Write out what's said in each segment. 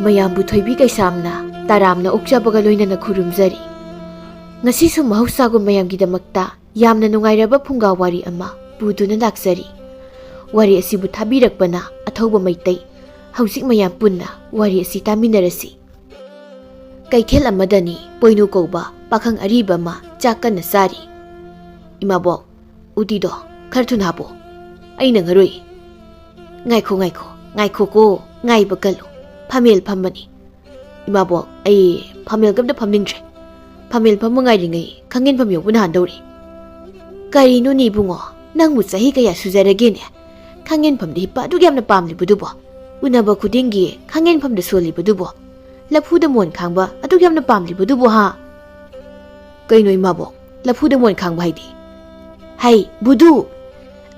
ꯃꯌꯥꯝꯕꯨ ꯊꯣꯏꯕꯤ ꯀꯩꯁꯥꯝꯅ ꯇꯥꯔꯥꯝꯅ ꯑꯣꯛꯆꯕꯒ ꯂꯣꯏꯅꯅ ꯈꯨꯔꯨꯝꯖꯔꯤ꯫ ꯉꯁꯤꯁꯨ ꯃꯍꯧꯁꯥꯒꯨꯝ ꯃꯌꯥꯝꯒꯤꯗꯃꯛꯇ ꯌꯥꯝꯅ ꯅꯨꯡꯉꯥꯏꯔꯕ ꯐꯨꯡꯒꯥ ꯋꯥꯔꯤ ꯑꯃ ꯄꯨꯗꯨꯅ ꯂꯥꯛꯆꯔꯤ꯫ ꯋꯥꯔꯤ ꯑꯁꯤꯕꯨ ꯊꯥꯕꯤꯔꯛꯄꯅ ꯑꯊꯧꯕ ꯃꯩꯇꯩ꯫ ꯍꯧꯖꯤꯛ ꯃꯌꯥꯝ ꯄꯨꯟꯅ ꯋꯥꯔꯤ ꯑꯁꯤ ꯇꯥꯃꯤꯟꯅꯔꯁꯤ꯫ ꯀꯩꯊꯦꯜ ꯑꯃꯗꯅꯤ ꯄꯣꯏꯅꯨ ꯀꯧꯕ ꯄꯥꯈꯪ ꯑꯔꯤꯕ ꯑꯃ ꯆꯥꯛ ꯀꯟꯅ ꯆꯥꯔꯤ꯫ "ꯏꯃꯥꯕꯣꯛ, ꯎꯇꯤꯗꯣ ꯈꯔ ꯊꯨꯅ ꯍꯥꯞꯄꯣ, ꯑꯩꯅ ꯉꯔꯣꯏ." "ꯉꯥꯏꯈꯣ ꯉꯥꯏꯕ ꯀꯜꯂꯨ, ꯐꯝꯃꯦꯜ ꯐꯝꯕꯅꯤ." "ꯏꯃꯥꯕꯣꯛ, ꯑꯩ ꯐꯝꯃꯦꯜꯒ ꯑꯝꯇ ꯐꯝꯅꯤꯡꯗ꯭ꯔꯦ. ꯐꯝꯃꯦꯜ ꯐꯝꯕ ꯉꯥꯏꯔꯤꯉꯩ ꯈꯥꯡꯉꯦꯟꯐꯝ ꯌꯧꯕꯅ ꯍꯥꯟꯗꯧꯔꯤ." "ꯀꯔꯤꯅꯣꯅꯦ ꯏꯕꯨꯡꯉꯣ, ꯅꯪꯕꯨ ꯆꯍꯤ ꯀꯌꯥ ꯁꯨꯖꯔꯒꯦꯅꯦ? ꯈꯥꯡꯉꯦꯟꯐꯝꯗ ꯍꯤꯞꯄ ꯑꯗꯨꯛ ꯌꯥꯝꯅ ꯄꯥꯝꯂꯤꯕꯗꯨꯕꯣ? ꯎꯅꯕ ꯈꯨꯗꯤꯡꯒꯤ ꯈꯥꯡꯉꯦꯟꯐꯝꯗ ꯁꯣꯜꯂꯤꯕꯗꯨꯕꯣ? ꯂꯐꯨꯗ ꯃꯣꯟ ꯈꯥꯡꯕ ꯑꯗꯨꯛ ꯌꯥꯝꯅ ꯄꯥꯝꯂꯤꯕꯗꯨꯕꯣ ꯍꯥ?" "ꯀꯩꯅꯣ ꯏꯃꯥꯕꯣꯛ, ꯂꯐꯨꯗ ꯃꯣꯟ ꯈꯥꯡꯕ ꯍꯥꯏꯗꯤ?" "ꯍꯩ ꯕꯨꯙꯨ,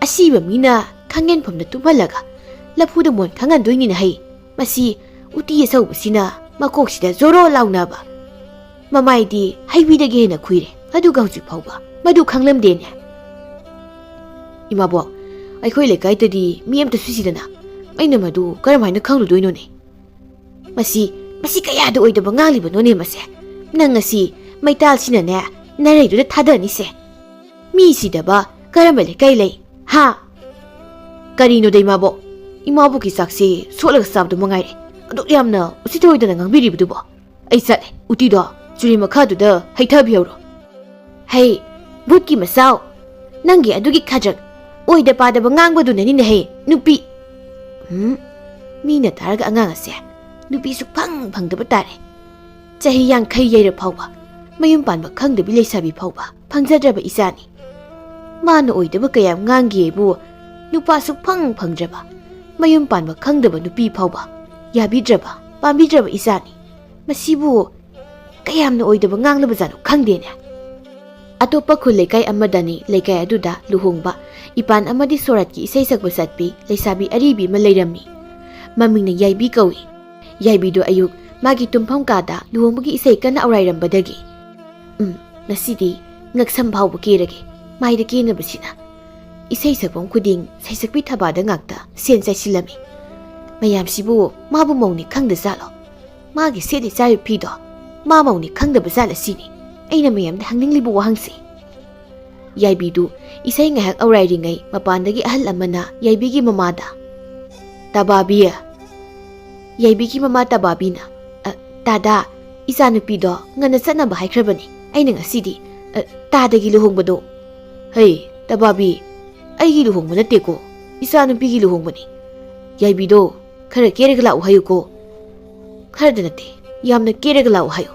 ꯑꯁꯤꯕ ꯃꯤꯅ ꯈꯥꯡꯉꯦꯟꯐꯝꯗ ꯇꯨꯝꯍꯜꯂꯒ ꯂꯐꯨꯗ ꯃꯣꯟ ꯈꯥꯡꯍꯟꯗꯣꯏꯅꯤꯅ ꯍꯩ꯫ ꯃꯁꯤ ꯎꯇꯤ ꯑꯆꯧꯕꯁꯤꯅ ꯃꯀꯣꯛꯁꯤꯗ ꯖꯣꯔꯣ ꯂꯥꯎꯅꯕ, ꯃꯃꯥꯏꯗꯤ ꯍꯩꯕꯤꯗꯒꯤ ꯍꯦꯟꯅ ꯈꯨꯏꯔꯦ, ꯑꯗꯨꯒ ꯍꯧꯖꯤꯛ ꯐꯥꯎꯕ ꯃꯗꯨ ꯈꯪꯂꯝꯗꯦꯅꯦ." "ꯏꯃꯥꯕꯣꯛ, ꯑꯩꯈꯣꯏ ꯂꯩꯀꯥꯏꯗꯗꯤ ꯃꯤ ꯑꯃꯇ ꯁꯨꯁꯤꯗꯅ, ꯑꯩꯅ ꯃꯗꯨ ꯀꯔꯝꯍꯥꯏꯅ ꯈꯪꯂꯨꯗꯣꯏꯅꯣꯅꯦ?" ꯃꯁꯤ ꯀꯌꯥꯗ ꯑꯣꯏꯗꯕ ꯉꯥꯡꯂꯤꯕꯅꯣꯅꯦ ꯃꯁꯦ? ꯅꯪ ꯉꯁꯤ ꯃꯩꯇꯥꯜꯁꯤꯅꯅꯦ ꯅꯔꯩꯗꯨꯗ ꯊꯥꯗꯅꯤꯁꯦ꯫ ꯃꯤ ꯁꯤꯗꯕ ꯀꯔꯝꯕ ꯂꯩꯀꯥꯏ ꯂꯩ ꯍꯥ?" "ꯀꯔꯤꯅꯣꯗ ꯏꯃꯥꯕꯣꯛ, ꯏꯃꯥꯕꯣꯛꯀꯤ ꯆꯥꯛꯁꯤ ꯁꯣꯠꯂꯒ ꯆꯥꯕꯗꯨ ꯃꯉꯥꯏꯔꯦ ꯑꯗꯨꯛ ꯌꯥꯝꯅ ꯎꯁꯤꯠꯊꯑꯣꯏꯗꯅ ꯉꯥꯡꯕꯤꯔꯤꯕꯗꯨꯕꯣ? ꯑꯩ ꯆꯠꯂꯦ, ꯎꯇꯤꯗꯣ ꯆꯨꯔꯤ ꯃꯈꯥꯗꯨꯗ ꯍꯩꯊꯕꯤꯍꯧꯔꯣ." "ꯍꯩ ꯚꯨꯠꯀꯤ ꯃꯆꯥꯎ, ꯅꯪꯒꯤ ꯑꯗꯨꯒꯤ ꯈꯗ꯭ꯔꯛ ꯑꯣꯏꯗ ꯄꯥꯗꯕ ꯉꯥꯡꯕꯗꯨꯅꯅꯤꯅꯦ ꯍꯦ ꯅꯨꯄꯤ." ꯃꯤꯅ ꯇꯥꯔꯒ ꯑꯉꯥꯡ ꯑꯁꯦ ꯅꯨꯄꯤ ꯁꯨꯛꯐꯪ ꯐꯪꯗꯕ ꯇꯥꯔꯦ꯫ ꯆꯍꯤ 50 ꯌꯩꯔ ꯐꯥꯎꯕ ꯃꯌꯨꯝ ꯄꯥꯟꯕ ꯈꯪꯗꯕꯤ ꯂꯩꯁꯥꯕꯤ ꯐꯥꯎꯕ ꯐꯪꯖꯗ꯭ꯔꯕ ꯏꯆꯥꯅꯤ꯫ ꯃꯥꯅ ꯑꯣꯏꯗꯕ ꯀꯌꯥꯝ ꯉꯥꯡꯒꯦꯕꯨ ꯅꯨꯄꯥ ꯁꯨꯛꯐꯪ ꯐꯪꯗ꯭ꯔꯕ, ꯃꯌꯨꯝ ꯄꯥꯟꯕ ꯈꯪꯗꯕ ꯅꯨꯄꯤ ꯐꯥꯎꯕ ꯌꯥꯕꯤꯗ꯭ꯔꯕ ꯄꯥꯝꯕꯤꯗ꯭ꯔꯕ ꯏꯆꯥꯅꯤ꯫ ꯃꯁꯤꯕꯨ ꯀꯌꯥꯝꯅ ꯑꯣꯏꯗꯕ ꯉꯥꯡꯂꯕꯖꯥꯠꯅꯣ ꯈꯪꯗꯦꯅꯦ꯫ ꯑꯇꯣꯞꯄ ꯈꯨꯜ ꯂꯩꯀꯥꯏ ꯑꯃꯗꯅꯤ ꯂꯩꯀꯥꯏ ꯑꯗꯨꯗ ꯂꯨꯍꯣꯡꯕ ꯏꯄꯥꯟ ꯑꯃꯗꯤ ꯁꯣꯔꯥꯠꯀꯤ ꯏꯁꯩ ꯁꯛꯄ ꯆꯠꯄꯤ ꯂꯩꯁꯥꯕꯤ ꯑꯔꯤꯕꯤ ꯑꯃ ꯂꯩꯔꯝꯃꯤ꯫ ꯃꯃꯤꯡꯅ ꯌꯥꯏꯕꯤ ꯀꯧꯏ꯫ ꯌꯥꯏꯕꯤꯗꯣ ꯑꯌꯨꯛ ꯃꯥꯒꯤ ꯇꯨꯝꯐꯝ ꯀꯥꯗ ꯂꯨꯍꯣꯡꯕꯒꯤ ꯏꯁꯩ ꯀꯟꯅ ꯑꯧꯔꯥꯏꯔꯝꯕꯗꯒꯤ "ꯉꯁꯤꯗꯤ ꯉꯛꯁꯝ ꯐꯥꯎꯕ ꯀꯦꯔꯒꯦ, ꯃꯥꯏꯗ ꯀꯦꯅꯕꯁꯤꯅ." ꯏꯁꯩ ꯁꯛꯐꯝ ꯈꯨꯗꯤꯡ ꯁꯩꯁꯛꯄꯤ ꯊꯕꯥꯗ ꯉꯥꯛꯇ ꯁꯦꯟ ꯆꯥꯏꯁꯤꯜꯂꯝꯃꯤ꯫ ꯃꯌꯥꯝꯁꯤꯕꯨ ꯃꯥꯕꯨ ꯃꯧꯅꯤ ꯈꯪꯗ ꯖꯥꯠꯂꯣ? ꯃꯥꯒꯤ ꯁꯦꯠꯂꯤ ꯆꯥꯔꯤꯕ ꯐꯤꯗꯣ ꯃꯥ ꯃꯧꯅꯤ ꯈꯪꯗꯕ ꯖꯥꯠꯂ ꯁꯤꯅꯤ ꯑꯩꯅ ꯃꯌꯥꯝꯗ ꯍꯪꯅꯤꯡꯂꯤꯕ ꯋꯥꯍꯪꯁꯤ꯫ ꯌꯥꯏꯕꯤꯗꯨ ꯏꯁꯩ ꯉꯥꯏꯍꯥꯛ ꯑꯧꯔꯥꯏꯔꯤꯉꯩ ꯃꯄꯥꯟꯗꯒꯤ ꯑꯍꯜ ꯑꯃꯅ ꯌꯥꯏꯕꯤꯒꯤ ꯃꯃꯥꯗ "ꯇꯕꯥꯕꯤ." ꯌꯥꯏꯕꯤꯒꯤ ꯃꯃꯥ ꯇꯕꯥꯕꯤꯅ "ꯇꯥꯗꯥ, ꯏꯆꯥꯅꯨꯄꯤꯗꯣ ꯉꯟꯅ ꯆꯠꯅꯕ ꯍꯥꯏꯈ꯭ꯔꯕꯅꯤ, ꯑꯩꯅ ꯉꯁꯤꯗꯤ ꯇꯥꯗꯒꯤ ꯂꯨꯍꯣꯡꯕꯗꯣ." "ꯍꯩ ꯇꯕꯥꯕꯤ, ꯑꯩꯒꯤ ꯂꯨꯍꯣꯡꯕ ꯅꯠꯇꯦꯀꯣ, ꯏꯆꯥꯅꯨꯄꯤꯒꯤ ꯂꯨꯍꯣꯡꯕꯅꯤ. ꯌꯥꯏꯕꯤꯗꯣ ꯈꯔ ꯀꯦꯔꯒ ꯂꯥꯛꯎ ꯍꯥꯏꯌꯨꯀꯣ." "ꯈꯔꯗ ꯅꯠꯇꯦ, ꯌꯥꯝꯅ ꯀꯦꯔꯒ ꯂꯥꯛꯎ ꯍꯥꯏꯌꯨ.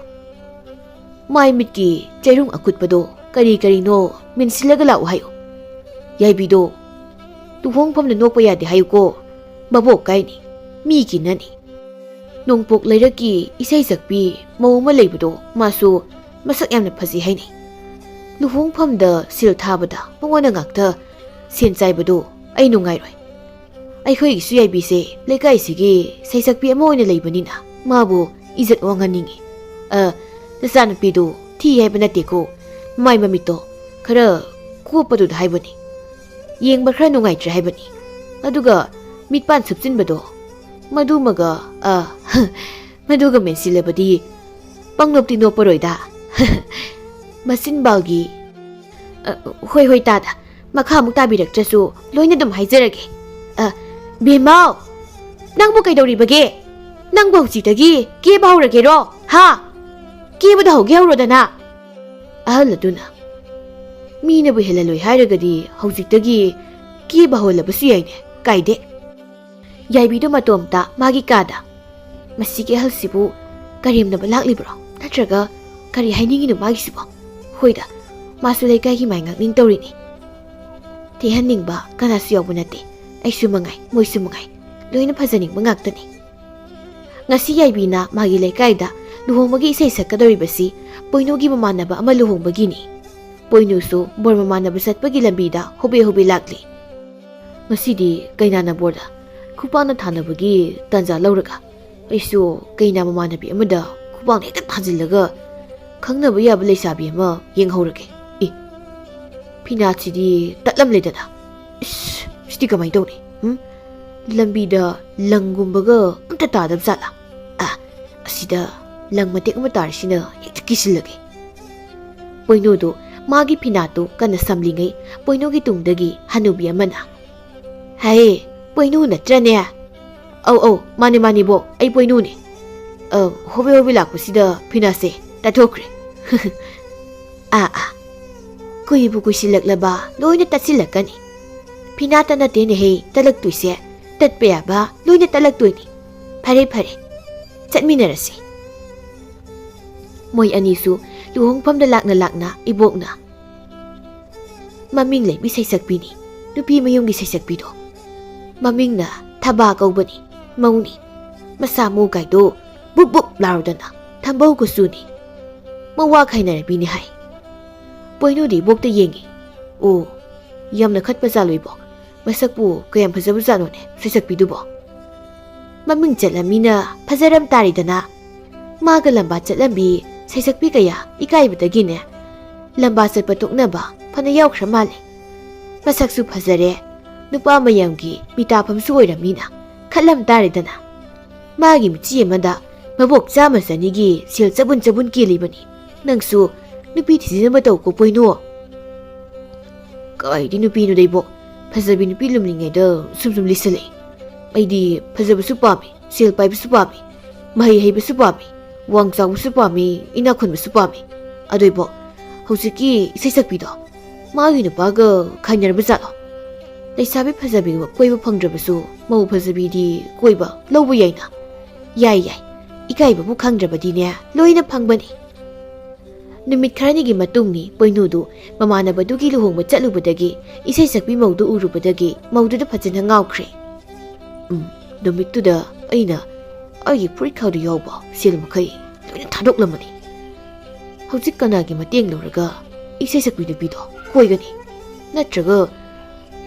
ꯃꯥꯏ ꯃꯤꯠꯀꯤ ꯆꯩꯔꯨꯡ ꯑꯀꯨꯠꯄꯗꯣ ꯀꯔꯤ ꯀꯔꯤꯅꯣ ꯃꯦꯟꯁꯤꯜꯂꯒ ꯂꯥꯛꯎ ꯍꯥꯏꯌꯨ. ꯌꯥꯏꯕꯤꯗꯣ ꯂꯨꯍꯣꯡꯐꯝꯗ ꯅꯣꯛꯄ ꯌꯥꯗꯦ ꯍꯥꯏꯌꯨꯀꯣ, ꯃꯕꯣꯛ ꯀꯥꯏꯅꯤ, ꯃꯤꯒꯤꯅꯅꯤ." ꯅꯣꯡꯄꯣꯛ ꯂꯩꯔꯛꯀꯤ ꯏꯁꯩ ꯁꯛꯄꯤ ꯃꯧ ꯑꯃ ꯂꯩꯕꯗꯣ ꯃꯥꯁꯨ ꯃꯁꯛ ꯌꯥꯝꯅ ꯐꯖꯩ ꯍꯥꯏꯅꯩ. ꯂꯨꯍꯣꯡꯐꯝꯗ ꯁꯤꯜ ꯊꯥꯕꯗ ꯃꯉꯣꯟꯗ ꯉꯥꯛꯇ ꯁꯦꯟ ꯆꯥꯏꯕꯗꯣ ꯑꯩ ꯅꯨꯡꯉꯥꯏꯔꯣꯏ. ꯑꯩꯈꯣꯏꯒꯤꯁꯨ ꯌꯥꯏꯕꯤꯁꯦ ꯂꯩꯀꯥꯏꯁꯤꯒꯤ ꯁꯩꯁꯛꯄꯤ ꯑꯃ ꯑꯣꯏꯅ ꯂꯩꯕꯅꯤꯅ ꯃꯥꯕꯨ ꯏꯖꯠ ꯋꯥꯡꯍꯟꯅꯤꯡꯉꯤ. ꯅꯆꯥꯅꯨꯄꯤꯗꯣ ꯊꯤ ꯍꯥꯏꯕ ꯅꯠꯇꯦꯀꯣ, ꯃꯥꯏ ꯃꯃꯤꯠꯇꯣ ꯈꯔ ꯀꯣꯞꯄꯗꯨꯗ ꯍꯥꯏꯕꯅꯤ. ꯌꯦꯡꯕ ꯈꯔ ꯅꯨꯡꯉꯥꯏꯇ꯭ꯔꯦ ꯍꯥꯏꯕꯅꯤ. ꯑꯗꯨꯒ ꯃꯤꯠꯄꯥꯟ ꯁꯨꯞꯆꯤꯟꯕꯗꯣ ꯃꯗꯨꯃꯒ ꯃꯗꯨꯒ ꯃꯦꯟꯁꯤꯜꯂꯕꯗꯤ ꯄꯪꯅꯣꯞꯇꯤ ꯅꯣꯞꯄꯔꯣꯏꯗ." ꯃꯆꯤꯟꯕꯥꯜꯒꯤ ꯍꯣꯏ ꯇꯥꯗ, ꯃꯈꯥꯃꯨꯛ ꯇꯥꯕꯤꯔꯛꯇ꯭ꯔꯁꯨ ꯂꯣꯏꯅ ꯑꯗꯨꯝ ꯍꯥꯏꯖꯔꯒꯦ. "ꯕꯦꯝꯃꯥꯎ, ꯅꯪꯕꯨ ꯀꯩꯗꯧꯔꯤꯕꯒꯦ? ꯅꯪꯕꯨ ꯍꯧꯖꯤꯛꯇꯒꯤ ꯀꯦꯕ ꯍꯧꯔꯒꯦꯔꯣ ꯍꯥ? ꯀꯦꯕꯗ ꯍꯧꯒꯦ ꯍꯧꯔꯣꯗꯅ." ꯑꯍꯜ ꯑꯗꯨꯅ "ꯃꯤꯅꯕꯨ ꯍꯦꯜꯍꯜꯂꯣꯏ ꯍꯥꯏꯔꯒꯗꯤ ꯍꯧꯖꯤꯛꯇꯒꯤ ꯀꯦꯕ ꯍꯧꯍꯜꯂꯕꯁꯨ ꯌꯥꯏꯅꯦ, ꯀꯥꯏꯗꯦ." ꯌꯥꯏꯕꯤꯗꯨ ꯃꯇꯣꯝꯇ ꯃꯥꯒꯤ ꯀꯥꯗ "ꯃꯁꯤꯒꯤ ꯑꯍꯜꯁꯤꯕꯨ ꯀꯔꯦꯝꯅꯕ ꯂꯥꯛꯂꯤꯕ꯭ꯔꯣ? ꯅꯠꯇ꯭ꯔꯒ ꯀꯔꯤ ꯍꯥꯏꯅꯤꯡꯉꯤꯅꯣ ꯃꯥꯒꯤꯁꯤꯕꯣ? ꯍꯣꯏꯗ, ꯃꯥꯁꯨ ꯂꯩꯀꯥꯏꯒꯤ ꯃꯥꯏ ꯉꯥꯛꯅꯤꯡ ꯇꯧꯔꯤꯅꯤ. ꯊꯤꯍꯟꯅꯤꯡꯕ ꯀꯅꯥꯁꯨ ꯌꯥꯎꯕ ꯅꯠꯇꯦ. ꯑꯩꯁꯨ ꯃꯉꯥꯏ, ꯃꯣꯏꯁꯨ ꯃꯉꯥꯏ, ꯂꯣꯏꯅ ꯐꯖꯅꯤꯡꯕ ꯉꯥꯛꯇꯅꯤ." ꯉꯁꯤ ꯌꯥꯏꯕꯤꯅ ꯃꯥꯒꯤ ꯂꯩꯀꯥꯏꯗ ꯂꯨꯍꯣꯡꯕꯒꯤ ꯏꯁꯩ ꯁꯛꯀꯗꯧꯔꯤꯕꯁꯤ ꯄꯣꯏꯅꯨꯒꯤ ꯃꯃꯥꯟꯅꯕ ꯑꯃ ꯂꯨꯍꯣꯡꯕꯒꯤꯅꯤ. ꯄꯣꯏꯅꯨꯁꯨ ꯕꯣꯔ ꯃꯃꯥꯟꯅꯕ ꯆꯠꯄꯒꯤ ꯂꯝꯕꯤꯗ ꯍꯣꯕꯦ ꯍꯣꯕꯦ ꯂꯥꯛꯂꯤ. ꯉꯁꯤꯗꯤ ꯀꯩꯅꯥꯅ ꯕꯣꯔꯗ ꯈꯨꯄꯥꯛꯅ ꯊꯥꯅꯕꯒꯤ ꯇꯥꯟꯖꯥ ꯂꯧꯔꯒ ꯑꯩꯁꯨ ꯀꯩꯅꯥ ꯃꯃꯥꯟꯅꯕꯤ ꯑꯃꯗ ꯈꯨꯄꯥꯛꯅ ꯍꯦꯛꯇ ꯊꯥꯖꯤꯜꯂꯒ ꯈꯪꯅꯕ ꯌꯥꯕ ꯂꯩꯁꯥꯕꯤ ꯑꯃ ꯌꯦꯡꯍꯧꯔꯒꯦ. ꯐꯤꯅꯥꯠꯁꯤꯗꯤ ꯇꯠꯂꯝꯂꯦꯗꯅ. ꯁꯤꯗꯤ ꯀꯃꯥꯏꯅ ꯇꯧꯅꯤ? ꯂꯝꯕꯤꯗ ꯂꯪꯒꯨꯝꯕꯒ ꯑꯝꯇ ꯇꯥꯗꯕ ꯖꯥꯠꯂꯥ? ꯑꯁꯤꯗ ꯂꯪ ꯃꯇꯦꯛ ꯑꯃ ꯇꯥꯔꯤꯁꯤꯅ ꯍꯦꯛꯇ ꯀꯤꯁꯤꯜꯂꯒꯦ꯫ ꯄꯣꯏꯅꯨꯗꯨ ꯃꯥꯒꯤ ꯐꯤꯅꯥꯠꯇꯨ ꯀꯟꯅ ꯁꯝꯂꯤꯉꯩ ꯄꯣꯏꯅꯨꯒꯤ ꯇꯨꯡꯗꯒꯤ ꯍꯅꯨꯕꯤ ꯑꯃꯅ "ꯍꯥꯏ, ꯄꯣꯏꯅꯨ ꯅꯠꯇ꯭ꯔꯅꯦ?" "ꯑꯧ ꯃꯥꯅꯦ ꯕꯣꯛ, ꯑꯩ ꯄꯣꯏꯅꯨꯅꯦ꯫ ꯍꯣꯕꯦ ꯂꯥꯛꯄꯁꯤꯗ ꯐꯤꯅꯥꯠꯁꯦ ꯇꯠꯊꯣꯛꯈ꯭ꯔꯦ." ꯀꯨꯏꯕꯨ ꯀꯨꯏꯁꯤꯜꯂꯛꯂꯕ ꯂꯣꯏꯅ ꯇꯠꯁꯤꯜꯂꯛꯀꯅꯤ꯫ ꯐꯤꯅꯥꯠꯇ ꯅꯠꯇꯦꯅꯦꯍꯦ ꯇꯠꯂꯛꯇꯣꯏꯁꯦ, ꯇꯠꯄ ꯌꯥꯕ ꯂꯣꯏꯅ ꯇꯠꯂꯛꯇꯣꯏꯅꯤ꯫ ꯐꯔꯦ, ꯆꯠꯃꯤꯟꯅꯔꯁꯤ꯫ ꯃꯣꯏ ꯑꯅꯤꯁꯨ ꯂꯨꯍꯣꯡꯐꯝꯗ ꯂꯥꯛꯅ ꯏꯕꯣꯛꯅ "ꯃꯃꯤꯡ ꯂꯩꯕꯤ ꯁꯩꯁꯛꯄꯤꯅꯤ, ꯅꯨꯄꯤ ꯃꯌꯨꯝꯒꯤ ꯁꯩꯁꯛꯄꯤꯗꯣ꯫ ꯃꯃꯤꯡꯅ ꯊꯕꯥ ꯀꯧꯕꯅꯤ, ꯃꯧꯅꯤ꯫ ꯃꯁꯥ ꯃꯎ ꯀꯥꯏꯗꯣ ꯕꯨꯞ ꯂꯥꯎꯔꯗꯅ ꯊꯝꯕꯧ ꯀꯨꯆꯨꯅꯤ, ꯃꯋꯥ ꯈꯥꯏꯅꯔꯕꯤꯅꯤ" ꯍꯥꯏ꯫ ꯄꯣꯏꯅꯨꯗꯤ ꯏꯕꯣꯛꯇ ꯌꯦꯡꯉꯤ꯫ "ꯑꯣ, ꯌꯥꯝꯅ ꯈꯠꯄꯖꯥꯠꯂꯣ ꯏꯕꯣꯛ? ꯃꯁꯛꯄꯨ ꯀꯌꯥꯝ ꯐꯖꯕꯖꯥꯠꯅꯣꯅꯦ ꯁꯩꯁꯛꯄꯤꯗꯨꯕꯣ?" "ꯃꯃꯤꯡ ꯆꯠꯂꯝꯃꯤꯅ ꯐꯖꯔꯝ ꯇꯥꯔꯤꯗꯅ꯫ ꯃꯥꯒ ꯂꯝꯕꯥ ꯆꯠꯂꯝꯕꯤ ꯁꯩꯁꯛꯄꯤ ꯀꯌꯥ ꯏꯀꯥꯏꯕꯗꯒꯤꯅꯦ ꯂꯝꯕꯥ ꯆꯠꯄ ꯇꯣꯛꯅꯕ ꯐꯅ ꯌꯥꯎꯈ꯭ꯔ ꯃꯥꯜꯂꯦ꯫ ꯃꯁꯛꯁꯨ ꯐꯖꯔꯦ, ꯅꯨꯄꯥ ꯃꯌꯥꯝꯒꯤ ꯃꯤꯇꯥꯐꯝꯁꯨ ꯑꯣꯏꯔꯝꯃꯤꯅ ꯈꯠꯂꯝ ꯇꯥꯔꯦꯗꯅ꯫ ꯃꯥꯒꯤ ꯃꯆꯤ ꯑꯃꯗ ꯃꯕꯣꯛ 100-200ꯒꯤ ꯁꯦꯜ ꯆꯕꯨꯟ ꯀꯦꯜꯂꯤꯕꯅꯤ꯫ ꯅꯪꯁꯨ ꯅꯨꯄꯤ ꯊꯤꯖꯤꯟꯅꯕ ꯇꯧꯀꯣ ꯄꯣꯏꯅꯨ." "ꯀꯥꯏꯗꯤ ꯅꯨꯄꯤꯅꯣꯗ ꯏꯕꯣꯛ, ꯐꯖꯕꯤ ꯅꯨꯄꯤ ꯂꯨꯝꯂꯤꯉꯩꯗ ꯁꯨꯝ ꯂꯤꯁꯜꯂꯛꯏ꯫ ꯑꯩꯗꯤ ꯐꯖꯕꯁꯨ ꯄꯥꯝꯃꯤ, ꯁꯦꯜ ꯄꯥꯏꯕꯁꯨ ꯄꯥꯝꯃꯤ, ꯃꯍꯩ ꯍꯩꯕꯁꯨ ꯄꯥꯝꯃꯤ, ꯋꯥꯡ ꯆꯥꯎꯕꯁꯨ ꯄꯥꯝꯃꯤ, ꯏꯅꯥꯛ ꯈꯨꯟꯕꯁꯨ ꯄꯥꯝꯃꯤ꯫ ꯑꯗꯣ ꯏꯕꯣꯛ, ꯍꯧꯖꯤꯛꯀꯤ ꯏꯁꯩꯁꯛꯄꯤꯗꯣ ꯃꯥꯒꯤ ꯅꯨꯄꯥꯒ ꯈꯥꯏꯅꯔꯕ ꯖꯥꯠꯂꯣ? ꯂꯩꯁꯥꯕꯤ ꯐꯖꯕꯤ ꯀꯣꯏꯕ ꯐꯪꯗ꯭ꯔꯕꯁꯨ ꯃꯧ ꯐꯖꯕꯤꯗꯤ ꯀꯣꯏꯕ ꯂꯧꯕ ꯌꯥꯏꯅ." "ꯌꯥꯏ, ꯏꯀꯥꯏꯕꯕꯨ ꯈꯪꯗ꯭ꯔꯕꯗꯤꯅꯦ ꯂꯣꯏꯅ ꯐꯪꯕꯅꯤ." ꯅꯨꯃꯤꯠ ꯈꯔꯅꯤꯒꯤ ꯃꯇꯨꯡꯅꯤ ꯄꯣꯏꯅꯨꯗꯨ ꯃꯃꯥꯟꯅꯕꯗꯨꯒꯤ ꯂꯨꯍꯣꯡꯕ ꯆꯠꯂꯨꯕꯗꯒꯤ ꯏꯁꯩꯁꯛꯄꯤ ꯃꯧꯗꯨ ꯎꯔꯨꯕꯗꯒꯤ ꯃꯧꯗꯨꯗ ꯐꯖꯅ ꯉꯥꯎꯈ꯭ꯔꯦ꯫ ꯅꯨꯃꯤꯠꯇꯨꯗ ꯑꯩꯅ ꯑꯩꯒꯤ ꯐꯨꯔꯤꯠꯈꯥꯎꯗ ꯌꯥꯎꯕ ꯁꯦꯜ ꯃꯈꯩ ꯂꯣꯏꯅ ꯊꯥꯗꯣꯛꯂꯝꯃꯅꯤ꯫ ꯍꯧꯖꯤꯛ ꯀꯅꯥꯒꯤ ꯃꯇꯦꯡ ꯂꯧꯔꯒ ꯏꯁꯩꯁꯛꯄꯤ ꯅꯨꯄꯤꯗꯣ ꯀꯣꯏꯒꯅꯤ? ꯅꯠꯇ꯭ꯔꯒ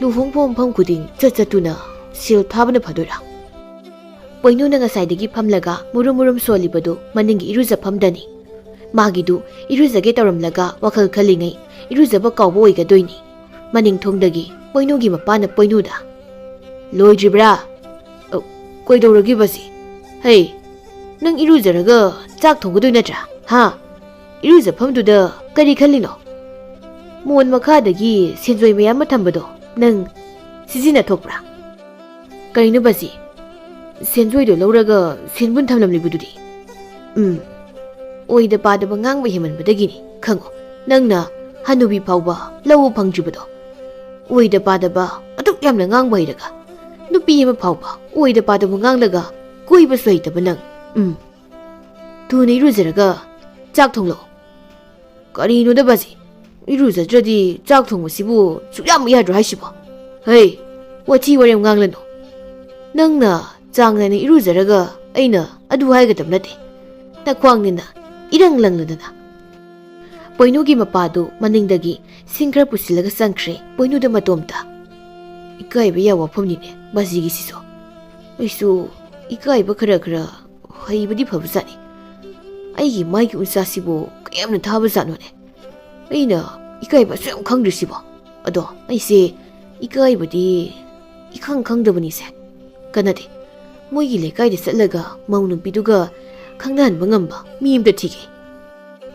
ꯂꯨꯍꯣꯡꯕ ꯃꯐꯝ ꯈꯨꯗꯤꯡ ꯆꯠꯇꯨꯅ ꯁꯦꯜ ꯊꯥꯕꯅ ꯐꯗꯣꯏꯔꯥ? ꯄꯣꯏꯅꯨꯅ ꯉꯁꯥꯏꯗꯒꯤ ꯐꯝꯂꯒ ꯃꯨꯔꯨꯝ ꯁꯣꯜꯂꯤꯕꯗꯨ ꯃꯅꯤꯡꯒꯤ ꯏꯔꯨꯖꯐꯝꯗꯅꯤ꯫ ꯃꯥꯒꯤꯗꯨ ꯏꯔꯨꯖꯒꯦ ꯇꯧꯔꯝꯂꯒ ꯋꯥꯈꯜ ꯈꯜꯂꯤꯉꯩ ꯏꯔꯨꯖꯕ ꯀꯥꯎꯕ ꯑꯣꯏꯒꯗꯣꯏꯅꯤ꯫ ꯃꯅꯤꯡ ꯊꯣꯡꯗꯒꯤ ꯄꯣꯏꯅꯨꯒꯤ ꯃꯄꯥꯅ ꯄꯣꯏꯅꯨꯗ "ꯂꯣꯏꯗ꯭ꯔꯤꯕ꯭ꯔꯥ? ꯀꯩꯗꯧꯔꯒꯦ ꯕꯥꯁꯤ? ꯍꯩ, ꯅꯪ ꯏꯔꯨꯖꯔꯒ ꯆꯥꯛ ꯊꯣꯡꯒꯗꯣꯏ ꯅꯠꯇ꯭ꯔꯥ? ꯏꯔꯨꯖꯐꯝꯗꯨꯗ ꯀꯔꯤ ꯈꯜꯂꯤꯅꯣ? ꯃꯣꯟ ꯃꯈꯥꯗꯒꯤ ꯁꯦꯟꯖꯣꯏ ꯃꯌꯥꯝ ꯑꯃ ꯊꯝꯕꯗꯣ ꯅꯪ ꯁꯤꯖꯤꯟꯅꯊꯣꯛꯄ꯭ꯔꯥ?" "ꯀꯔꯤꯅꯣ ꯕꯥꯁꯤ? ꯁꯦꯟꯖꯣꯏꯗꯣ ꯂꯧꯔꯒ ꯁꯦꯟꯕꯨꯟ ꯊꯝꯂꯝꯂꯤꯕꯗꯨꯗꯤ?" "ꯑꯣꯏꯗ ꯄꯥꯗꯕ ꯉꯥꯡꯕ ꯍꯦꯃꯟꯕꯗꯒꯤꯅꯤ ꯈꯪꯉꯣ, ꯅꯪꯅ ꯍꯅꯨꯕꯤ ꯐꯥꯎꯕ ꯂꯧꯕ ꯐꯪꯗ꯭ꯔꯤꯕꯗꯣ꯫ ꯑꯣꯏꯗ ꯄꯥꯗꯕ ꯑꯗꯨꯛ ꯌꯥꯝꯅ ꯉꯥꯡꯕ ꯍꯩꯔꯒ ꯅꯨꯄꯤ ꯑꯃ ꯐꯥꯎꯕ ꯑꯣꯏꯗ ꯄꯥꯗꯕ ꯉꯥꯡꯂꯒ ꯀꯣꯏꯕꯁꯨ ꯍꯩꯇꯕ ꯅꯪ꯫ ꯊꯨꯅ ꯏꯔꯨꯖꯔꯒ ꯆꯥꯛ ꯊꯣꯡꯂꯛꯑꯣ." "ꯀꯔꯤꯅꯣꯗ ꯕꯥꯁꯤ? ꯏꯔꯨꯖꯗ꯭ꯔꯗꯤ ꯆꯥꯛ ꯊꯣꯡꯕꯁꯤꯕꯨ ꯁꯨꯛꯌꯥꯝ ꯌꯥꯗ꯭ꯔꯣ ꯍꯥꯏꯁꯤꯕꯣ? ꯍꯩ, ꯋꯥꯊꯤ ꯋꯥꯔꯦꯝ ꯉꯥꯡꯂꯅꯨ꯫ ꯅꯪꯅ ꯆꯥꯡ ꯅꯥꯏꯅ ꯏꯔꯨꯖꯔꯒ ꯑꯩꯅ ꯑꯗꯨ ꯍꯥꯏꯒꯗꯕ ꯅꯠꯇꯦ꯫ ꯅꯈ꯭ꯋꯥꯡꯅꯤꯅ ꯏꯔꯪ ꯂꯪꯂꯗꯅ." ꯄꯣꯏꯅꯨꯒꯤ ꯃꯄꯥꯗꯨ ꯃꯅꯤꯡꯗꯒꯤ ꯁꯤꯡ ꯈꯔ ꯄꯨꯁꯤꯜꯂꯒ ꯆꯪꯈ꯭ꯔꯦ ꯄꯣꯏꯅꯨꯗ ꯃꯇꯣꯝꯇ꯫ "ꯏꯀꯥꯏꯕ ꯌꯥꯕ ꯋꯥꯐꯝꯅꯤꯅꯦ ꯕꯥꯁꯤꯒꯤꯁꯤꯁꯨ꯫ ꯑꯩꯁꯨ ꯏꯀꯥꯏꯕ ꯈꯔ ꯍꯩꯕꯗꯤ ꯐꯕꯖꯥꯠꯅꯤ꯫ ꯑꯩꯒꯤ ꯃꯥꯏꯒꯤ ꯎꯟꯁꯥꯁꯤꯕꯨ ꯀꯌꯥꯝꯅ ꯊꯥꯕꯖꯥꯠꯅꯣꯅꯦ? ꯑꯩꯅ ꯏꯀꯥꯏꯕ ꯑꯁꯨꯛ ꯌꯥꯝ ꯈꯪꯗ꯭ꯔꯤꯁꯤꯕꯣ? ꯑꯗꯣ ꯑꯩꯁꯦ ꯏꯀꯥꯏꯕꯗꯤ ꯏꯈꯪ ꯈꯪꯗꯕꯅꯤꯁꯦ꯫ ꯀꯅꯥꯗꯦ, ꯃꯣꯏꯒꯤ ꯂꯩꯀꯥꯏꯗ ꯆꯠꯂꯒ ꯃꯧ ꯅꯨꯄꯤꯗꯨꯒ ꯈꯪꯅꯍꯟꯕ ꯉꯝꯕ ꯃꯤ ꯑꯃꯇ ꯊꯤꯒꯦ."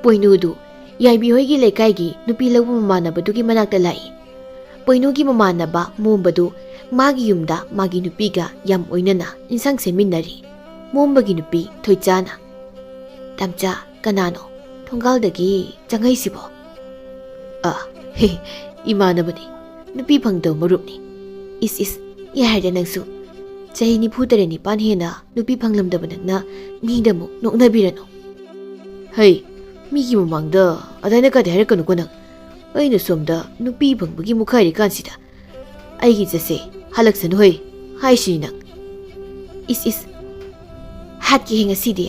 ꯄꯣꯏꯅꯨꯗꯨ ꯌꯥꯏꯕꯤ ꯍꯣꯏꯒꯤ ꯂꯩꯀꯥꯏꯒꯤ ꯅꯨꯄꯤ ꯂꯧꯕ ꯃꯃꯥꯟꯅꯕꯗꯨꯒꯤ ꯃꯅꯥꯛꯇ ꯂꯥꯛꯏ꯫ ꯄꯣꯏꯅꯨꯒꯤ ꯃꯃꯥꯟꯅꯕ ꯃꯣꯝꯕꯗꯨ ꯃꯥꯒꯤ ꯌꯨꯝꯗ ꯃꯥꯒꯤ ꯅꯨꯄꯤꯒ ꯌꯥꯝ ꯑꯣꯏꯅꯅ ꯏꯟꯁꯥꯡ ꯁꯦꯝꯃꯤꯟꯅꯔꯤ꯫ ꯃꯣꯝꯕꯒꯤ ꯅꯨꯄꯤ ꯊꯣꯏꯆꯥꯅ "ꯇꯝꯆꯥ, ꯀꯅꯥꯅꯣ ꯊꯣꯡꯒꯥꯜꯗꯒꯤ ꯆꯪꯉꯛꯏꯁꯤꯕꯣ?" "ꯏꯃꯥꯟꯅꯕꯅꯤ, ꯅꯨꯄꯤ ꯐꯪꯗꯕ ꯃꯔꯨꯞꯅꯤ." "ꯏꯁ, ꯌꯥꯔꯦꯗ ꯅꯪꯁꯨ. ꯆꯍꯤ 94-95 ꯍꯦꯟꯅ ꯅꯨꯄꯤ ꯐꯪꯂꯝꯗꯕ ꯅꯪꯅ ꯃꯤꯗ ꯑꯃꯨꯛ ꯅꯣꯛꯅꯕꯤꯔꯅꯨ." "ꯍꯩ, ꯃꯤꯒꯤ ꯃꯃꯥꯡꯗ ꯑꯗꯥꯏꯅ ꯀꯥꯗꯤ ꯍꯥꯏꯔꯛꯀꯅꯨꯀꯣ ꯅꯪ. ꯑꯩꯅ ꯁꯣꯝꯗ ꯅꯨꯄꯤ ꯐꯪꯕꯒꯤ ꯃꯨꯛꯈꯥꯏꯔꯤꯀꯥꯟꯁꯤꯗ ꯑꯩꯒꯤ ꯆꯠꯁꯦ ꯍꯜꯂꯛꯁꯅꯨ ꯍꯩ ꯍꯥꯏꯁꯤꯅꯤ ꯅꯪ." "ꯏꯁ, ꯍꯥꯠꯀꯦ ꯍꯦ ꯉꯁꯤꯗꯤ."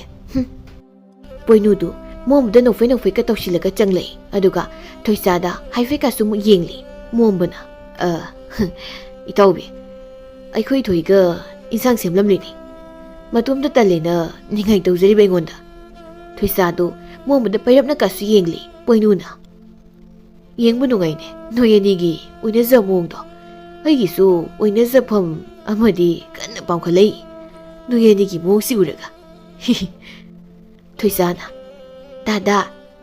ꯄꯣꯏꯅꯨꯗꯨ ꯃꯣꯝꯕꯗ ꯅꯣꯛꯐꯦꯠꯀ ꯇꯧꯁꯤꯜꯂꯒ ꯆꯪꯂꯛꯏ꯫ ꯑꯗꯨꯒ ꯊꯣꯏꯆꯥꯗ ꯍꯥꯏꯐꯦꯠꯀꯁꯨ ꯑꯃꯨꯛ ꯌꯦꯡꯂꯤ꯫ ꯃꯣꯝꯕꯅ "ꯏꯇꯥꯎꯕꯤ, ꯑꯩꯈꯣꯏ ꯊꯣꯏꯒ ꯏꯟꯁꯥꯡ ꯁꯦꯝꯂꯝꯂꯤꯅꯤ. ꯃꯇꯣꯝꯇ ꯇꯜꯂꯦꯅ ꯅꯤꯡꯉꯥꯏ ꯇꯧꯖꯔꯤꯕ ꯑꯩꯉꯣꯟꯗ." ꯊꯣꯏꯆꯥꯗꯨ ꯃꯣꯝꯕꯗ ꯄꯩꯔꯞꯅꯀꯁꯨ ꯌꯦꯡꯂꯤ꯫ ꯄꯣꯏꯅꯨꯅ "ꯌꯦꯡꯕ ꯅꯨꯡꯉꯥꯏꯅꯦ ꯅꯣꯏ ꯑꯅꯤꯒꯤ ꯑꯣꯏꯅꯖ ꯃꯑꯣꯡꯗꯣ. ꯑꯩꯒꯤꯁꯨ ꯑꯣꯏꯅꯖꯐꯝ ꯑꯃꯗꯤ ꯀꯟꯅ ꯄꯥꯝꯈꯠꯂꯛꯏ ꯅꯣꯏ ꯑꯅꯤꯒꯤ ꯃꯑꯣꯡꯁꯤ ꯎꯔꯒ." ꯊꯣꯏꯁꯥꯅ ꯗꯥꯗꯥ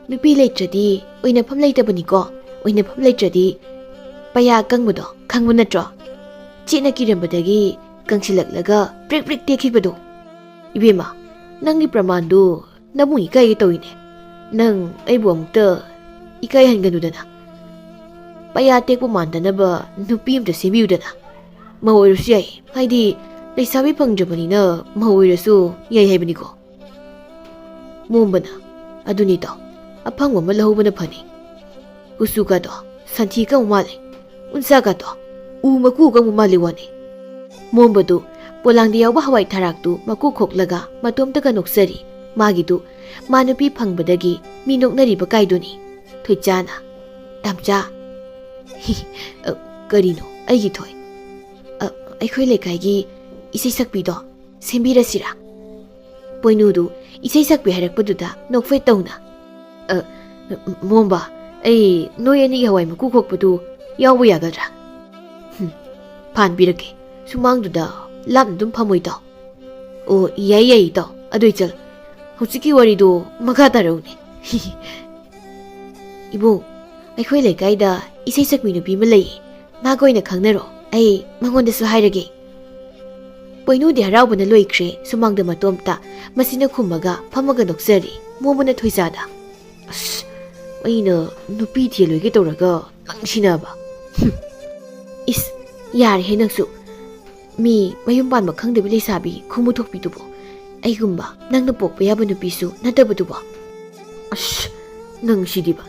ꯅꯨꯄꯤ ꯂꯩꯇ꯭ꯔꯗꯤ ꯑꯣꯏꯅꯐꯝ ꯂꯩꯇꯕꯅꯤꯀꯣ ꯑꯣꯏꯅꯐꯝ ꯂꯩꯇ꯭ꯔꯗꯤ ꯄꯩꯌꯥ ꯀꯪꯕꯗꯣ ꯈꯪꯕ ꯅꯠꯇ꯭ꯔꯣ ꯆꯦꯠꯅ ꯀꯤꯔꯝꯕꯗꯒꯤ ꯀꯪꯁꯤꯜꯂꯛꯂꯒ ꯄ꯭ꯔꯤꯛ ꯄ꯭ꯔꯤꯛ ꯇꯦꯛꯈꯤꯕꯗꯣ 이베마 ꯅꯪꯒꯤ ꯄ꯭ꯔꯃꯥꯟꯗꯨ ꯅꯕꯨꯡ 이까이게 ꯇꯧꯏꯅꯦ ꯅꯪ ꯑꯩꯕꯨ ꯑꯃꯨꯛꯇ 이까이ꯍꯟꯒꯅꯨꯗꯅ ꯄꯩꯌꯥ ꯇꯦꯛꯄ ꯃꯥꯟꯗꯅꯕ ꯅꯨꯄꯤ ꯑꯃꯇ ꯁꯦꯝꯕꯤꯌꯨꯗꯅ ꯃꯧ ꯑꯣꯏꯔꯁꯨ ꯌꯥꯏ ꯍꯥꯏꯗꯤ ꯂꯩꯁꯥꯕꯤ ꯐꯪꯗ꯭ꯔꯕꯅꯤꯅ ꯃꯧ ꯑꯣꯏꯔꯁꯨ ꯌꯥꯏ ꯍꯥꯏꯕꯅꯤꯀꯣ ꯃꯣꯝꯕꯅ ꯑꯗꯨꯅꯤ ꯇꯥꯎ ꯑꯐꯪꯕ ꯑꯃ ꯂꯧꯍꯧꯕꯅ ꯐꯅꯤ ꯀꯨꯆꯨꯒꯗꯣ ꯁꯟꯊꯤ ꯀꯪꯕ ꯃꯥꯜꯂꯦ ꯎꯟꯁꯥꯒꯗꯣ ꯎ ꯃꯀꯨ ꯀꯪꯕ ꯃꯥꯜꯂꯤ ꯋꯥꯅꯤ ꯃꯣꯝꯕꯗꯨ ꯄꯣꯂꯥꯡꯗ ꯌꯥꯎꯕ ꯍꯋꯥꯏ ꯊꯔꯥꯛꯇꯨ ꯃꯀꯨ ꯈꯣꯛꯂꯒ ꯃꯇꯣꯝꯇꯒ ꯅꯣꯛꯆꯔꯤ ꯃꯥꯒꯤꯗꯨ ꯃꯥ ꯅꯨꯄꯤ ꯐꯪꯕꯗꯒꯤ ꯃꯤ ꯅꯣꯛꯅꯔꯤꯕ ꯀꯥꯏꯗꯨꯅꯤ ꯊꯣꯏꯆꯥꯅ ꯇꯝꯆꯥ ꯀꯔꯤꯅꯣ ꯑꯩꯒꯤ ꯊꯣꯏ ꯑꯩꯈꯣꯏ ꯂꯩꯀꯥꯏꯒꯤ ꯏꯁꯩ ꯁꯛꯄꯤꯗꯣ ꯁꯦꯝꯕꯤꯔꯁꯤꯔꯥ ꯄꯣꯏꯅꯨꯗꯨ ꯏꯁꯩ ꯁꯛꯄꯤ ꯍꯥꯏꯔꯛꯄꯗꯨꯗ ꯅꯣꯛꯐꯦꯠ ꯇꯧꯅ ꯃꯣꯝꯕ ꯑꯩ ꯅꯣꯏ ꯑꯅꯤꯒꯤ ꯍꯋꯥꯏ ꯃꯀꯨ ꯈꯣꯛꯄꯗꯨ ꯌꯥꯎꯕ ꯌꯥꯒꯗ꯭ꯔꯥ ꯐꯥꯟꯕꯤꯔꯛꯀꯦ ꯁꯨꯃꯥꯡꯗꯨꯗ ꯂꯥꯞꯅ ꯑꯗꯨꯝ ꯐꯝꯃꯣꯏ ꯇꯥꯎ ꯑꯣ ꯌꯥꯏ ꯌꯥꯏ ꯇꯥꯎ ꯑꯗꯨꯏ ꯆꯜ ꯍꯧꯖꯤꯛꯀꯤ ꯋꯥꯔꯤꯗꯣ ꯃꯈꯥ ꯇꯥꯔꯛꯎꯅꯦ ꯏꯕꯨꯡ ꯑꯩꯈꯣꯏ ꯂꯩꯀꯥꯏꯗ ꯏꯁꯩ ꯁꯛꯄꯤ ꯅꯨꯄꯤ ꯑꯃ ꯂꯩꯌꯦ ꯃꯥꯒ ꯑꯣꯏꯅ ꯈꯪꯅꯔꯣ ꯑꯩ ꯃꯉꯣꯟꯗꯁꯨ ꯍꯥꯏꯔꯒꯦ ꯄꯣꯏꯅꯨꯗꯤ ꯍꯔꯥꯎꯕꯅ ꯂꯣꯏꯈ꯭ꯔꯦ ꯁꯨꯃꯥꯡꯗ ꯃꯇꯣꯝꯇ ꯃꯁꯤꯅ ꯈꯨꯝꯃꯒ ꯐꯝꯃꯒ ꯅꯣꯛꯆꯔꯤ ꯃꯣꯝꯕꯅ ꯊꯣꯏꯆꯥꯗ ꯑꯁ ꯑꯩꯅ ꯅꯨꯄꯤ ꯊꯤꯂꯣꯏꯒꯦ ꯇꯧꯔꯒ ꯅꯪꯁꯤꯅꯕ ꯏꯁ ꯌꯥꯔꯦꯍꯦ ꯅꯪꯁꯨ ꯃꯤ ꯃꯌꯨꯝ ꯄꯥꯟꯕ ꯈꯪꯗꯕꯤ ꯂꯩꯁꯥꯕꯤ ꯈꯨꯃꯨ ꯊꯣꯛꯄꯤꯗꯨꯕꯣ ꯑꯩꯒꯨꯝꯕ ꯅꯪꯅ ꯄꯣꯛꯄ ꯌꯥꯕ ꯅꯨꯄꯤꯁꯨ ꯅꯠꯇꯕꯗꯨꯕꯣ ꯑꯁ ꯅꯪ ꯁꯤꯗꯤꯕ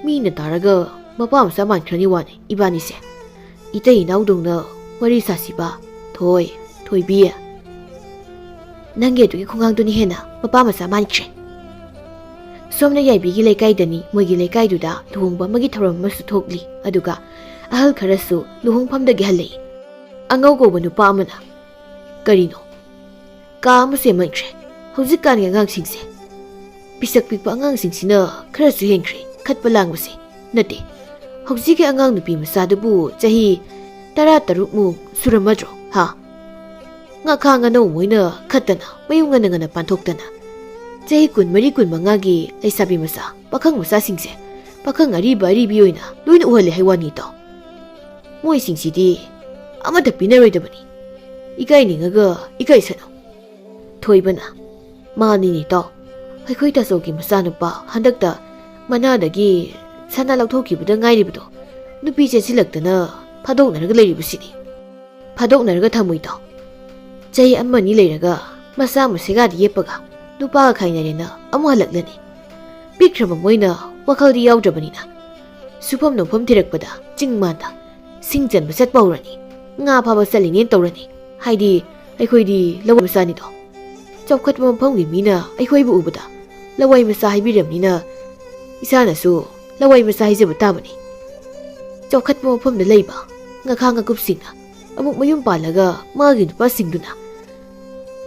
ꯃꯤꯅ ꯇꯥꯔꯒ ꯃꯄꯥ ꯃꯆꯥ ꯃꯥꯟꯈ꯭ꯔꯅꯤ ꯋꯥꯅꯤ ꯏꯕꯥꯅꯤꯁꯦ 이때 이나우동나 머리 사시바 토이 토이비야 ꯅꯪꯒꯤ ꯈꯣꯡꯒꯥꯡꯗꯨꯅ ꯍꯦꯟꯅ ꯃꯄꯥ ꯃꯆꯥ ꯃꯥꯟꯈ꯭ꯔꯦ ꯁꯣꯝꯅ ꯌꯥꯏꯕꯤꯒꯤ ꯂꯩꯀꯥꯏꯗꯅꯤ ꯃꯣꯏꯒꯤ ꯂꯩꯀꯥꯏꯗꯨꯗ ꯂꯨꯍꯣꯡꯕ ꯑꯃꯒꯤ ꯊꯧꯔꯝ ꯑꯃꯁꯨ ꯊꯣꯛꯂꯤ ꯑꯗꯨꯒ ꯑꯍꯜ ꯈꯔꯁꯨ ꯂꯨꯍꯣꯡꯐꯝꯗꯒꯤ ꯍꯜꯂꯛꯏ ꯑꯉꯧ ꯀꯧꯕ ꯅꯨꯄꯥ ꯑꯃꯅ ꯀꯔꯤꯅꯣ ꯀꯥ ꯑꯃ ꯁꯦꯝꯃꯟꯈ꯭ꯔꯦ ꯍꯧꯖꯤꯛꯀꯥꯟꯒꯤ ꯑꯉꯥꯡꯁꯤꯡꯁꯦ ꯄꯤꯁꯛ ꯄꯤꯛꯄ ꯑꯉꯥꯡꯁꯤꯡꯁꯤꯅ ꯈꯔꯁꯨ ꯍꯦꯟꯈ꯭ꯔꯦ ꯈꯠꯄ ꯂꯥꯡꯕꯁꯦ ꯅꯠꯇꯦ ꯍꯧꯖꯤꯛꯀꯤ ꯑꯉꯥꯡ ꯅꯨꯄꯤ ꯃꯆꯥꯗꯨꯕꯨ ꯆꯍꯤ 13ꯃꯨꯛ ꯁꯨꯔꯝꯃꯗ꯭ꯔꯣ ꯍꯥ ꯉꯥꯈꯥ ꯉꯅꯧ ꯃꯣꯏꯅ ꯈꯠꯇꯅ ꯃꯌꯨꯝ ꯉꯟꯅ ꯉꯟꯅ ꯄꯥꯟꯊꯣꯛꯇꯅ ꯆꯍꯤ 24-25ꯒꯤ ꯂꯩꯁꯥꯕꯤ ꯃꯆꯥ ꯄꯥꯈꯪ ꯃꯆꯥꯁꯤꯡꯁꯦ ꯄꯥꯈꯪ ꯑꯔꯤꯕ ꯑꯔꯤꯕꯤ ꯑꯣꯏꯅ ꯂꯣꯏꯅ ꯎꯍꯜꯂꯦ ꯍꯥꯏꯋꯥꯅꯤ ꯇꯥꯎ ꯃꯣꯏꯁꯤꯡꯁꯤꯗꯤ ꯑꯃꯠꯇ ꯄꯤꯅꯔꯣꯏꯗꯕꯅꯤ 이까이ꯅꯤꯡꯉꯒ 이까이ꯁꯅꯨ ꯊꯣꯏꯕꯅ ꯃꯥꯅꯤꯅꯦ ꯇꯥꯎ ꯑꯩꯈꯣꯏ ꯇꯥꯆꯧꯒꯤ ꯃꯆꯥꯅꯨꯄꯥ ꯍꯟꯗꯛꯇ ꯃꯅꯥꯗꯒꯤ ꯁꯅꯥ ꯂꯧꯊꯣꯛꯈꯤꯕꯗ ꯉꯥꯏꯔꯤꯕꯗꯣ ꯅꯨꯄꯤ ꯆꯦꯟꯁꯤꯜꯂꯛꯇꯅ ꯐꯥꯗꯣꯛꯅꯔꯒ ꯂꯩꯔꯤꯕꯁꯤꯅꯤ ꯐꯥꯗꯣꯛꯅꯔꯒ ꯊꯝꯃꯣꯏ ꯇꯥꯎ ꯆꯍꯤ ꯑꯃꯅꯤ ꯂꯩꯔꯒ ꯃꯆꯥ ꯃꯁꯦꯒꯥꯗ ꯌꯦꯞꯄꯒ ꯅꯨꯄꯥꯒ ꯈꯥꯏꯅꯔꯦꯅ ꯑꯃꯨꯛ ꯍꯜꯂꯛꯂꯅꯤ ꯄꯤꯛꯈ꯭ꯔꯕ ꯃꯣꯏꯅ ꯋꯥꯈꯜꯗꯤ ꯌꯥꯎꯗ꯭ꯔꯕꯅꯤꯅ ꯁꯨꯐꯝ ꯅꯣꯡꯐꯝ ꯊꯤꯔꯛꯄꯗ ꯆꯤꯡ ꯃꯥꯟꯗ ꯁꯤꯡ ꯆꯟꯕ ꯆꯠꯄ ꯍꯧꯔꯅꯤ ꯉꯥ ꯐꯥꯕ ꯆꯠꯂꯤꯅꯦꯅ ꯇꯧꯔꯅꯤ ꯍꯥꯏꯗꯤ ꯑꯩꯈꯣꯏꯗꯤ ꯂꯋꯥꯏ ꯃꯆꯥꯅꯤꯗꯣ ꯆꯥꯎꯈꯠꯄ ꯃꯐꯝꯒꯤ ꯃꯤꯅ ꯑꯩꯈꯣꯏꯕꯨ ꯎꯕꯗ ꯂꯋꯥꯏ ꯃꯆꯥ ꯍꯥꯏꯕꯤꯔꯕꯅꯤꯅ ꯏꯁꯥꯅꯁꯨ ꯂꯋꯥꯏ ꯃꯆꯥ ꯍꯥꯏꯖꯕ ꯇꯥꯕꯅꯤ ꯆꯥꯎꯈꯠꯄ ꯃꯐꯝꯗ ꯂꯩꯕ ꯉꯈꯥ ꯉꯀꯨꯞꯁꯤꯡꯅ ꯑꯃꯨꯛ ꯃꯌꯨꯝ ꯄꯥꯜꯂꯒ ꯃꯥꯒꯤ ꯅꯨꯄꯥꯁꯤꯡꯗꯨꯅ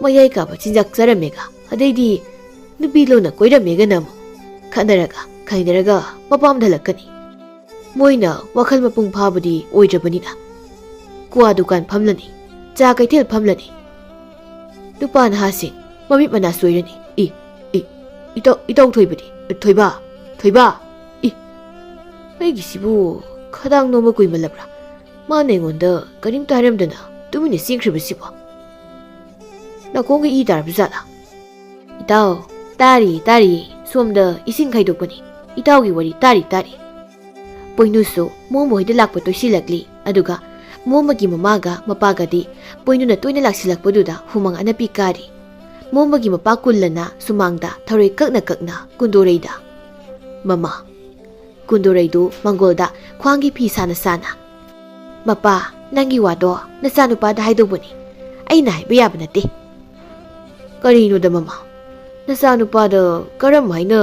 ꯃꯌꯥꯏ ꯀꯥꯕ ꯆꯤꯟꯖꯥꯛ ꯆꯥꯔꯝꯃꯦꯒ ꯑꯗꯩꯗꯤ ꯅꯨꯄꯤ ꯂꯣꯟꯅ ꯀꯣꯏꯔꯝꯃꯦꯒꯅ ꯑꯃꯨꯛ ꯈꯠꯅꯔꯒ ꯈꯥꯏꯅꯔꯒ ꯃꯄꯥꯝꯗ ꯍꯜꯂꯛꯀꯅꯤ ꯃꯣꯏꯅ ꯋꯥꯈꯜ ꯃꯄꯨꯡ ꯐꯥꯕꯗꯤ ꯑꯣꯏꯗ꯭ꯔꯕꯅꯤꯅ ꯀ꯭ꯋꯥ ꯗꯨꯀꯥꯟ ꯐꯝꯂꯅꯤ ꯆꯥ ꯀꯩꯊꯦꯜ ꯐꯝꯂꯅꯤ ꯅꯨꯄꯥ ꯅꯍꯥꯁꯤꯡ ꯃꯃꯤꯠ ꯃꯅꯥ ꯁꯣꯏꯔꯅꯤ ꯏꯇꯧ ꯊꯣꯏꯕꯗꯤ ꯊꯣꯏꯕ ꯑꯩꯒꯤꯁꯤꯕꯨ ꯈꯗꯥꯡ ꯅꯣꯝꯕ ꯀꯨꯏꯃꯜꯂꯕ꯭ꯔꯥ ꯃꯥꯅ ꯑꯩꯉꯣꯟꯗ ꯀꯔꯤꯝꯇ ꯍꯥꯏꯔꯝꯗꯅ ꯇꯨꯃꯤꯟꯅ ꯆꯦꯟꯈ꯭ꯔꯤꯕꯁꯤꯕꯣ ꯅꯥꯀꯣꯡꯒ ꯏ ꯇꯥꯔꯕꯖꯥꯠꯂꯥ ꯏꯇꯥꯎ ꯇꯥꯔꯤ ꯁꯣꯝꯗ ꯏꯁꯤꯡ ꯈꯥꯏꯗꯣꯛꯄꯅꯤ ꯏꯇꯥꯎꯒꯤ ꯋꯥꯔꯤ ꯇꯥꯔꯤ ꯄꯣꯏꯅꯨꯁꯨ ꯃꯣꯝꯕ ꯍꯣꯏꯗ ꯂꯥꯛꯄ ꯇꯣꯏꯁꯤꯜꯂꯛꯂꯤ ꯑꯗꯨꯒ ꯃꯣꯝꯕꯒꯤ ꯃꯃꯥꯒ ꯃꯄꯥꯒꯗꯤ ꯄꯣꯏꯅꯨꯅ ꯇꯣꯏꯅ ꯂꯥꯛꯁꯤꯜꯂꯛꯄꯗꯨꯗ ꯍꯨꯃꯥꯡ ꯑꯅꯞꯄꯤ ꯀꯥꯔꯤ ꯃꯣꯝꯕꯒꯤ ꯃꯄꯥ ꯀꯨꯜꯂꯅ ꯁꯨꯃꯥꯡꯗ ꯊꯔꯣꯏ ꯀꯛꯅ ꯀꯨꯟꯗꯣꯔꯩꯗ ꯃꯃꯥ ꯀꯨꯟꯗꯣꯔꯩꯗꯨ ꯃꯪꯒꯣꯜꯗ ꯈ꯭ꯋꯥꯡꯒꯤ ꯐꯤ ꯁꯥꯅ ꯃꯄꯥ ꯅꯪꯒꯤ ꯋꯥꯗꯣ ꯅꯆꯥꯅꯨꯄꯥꯗ ꯍꯥꯏꯗꯧꯕꯅꯤ ꯑꯩꯅ ꯍꯥꯏꯕ ꯌꯥꯕ ꯅꯠꯇꯦ ꯀꯔꯤꯅꯣꯗ ꯃꯃꯥ ꯅꯆꯥꯅꯨꯄꯥꯗ ꯀꯔꯝ ꯍꯥꯏꯅ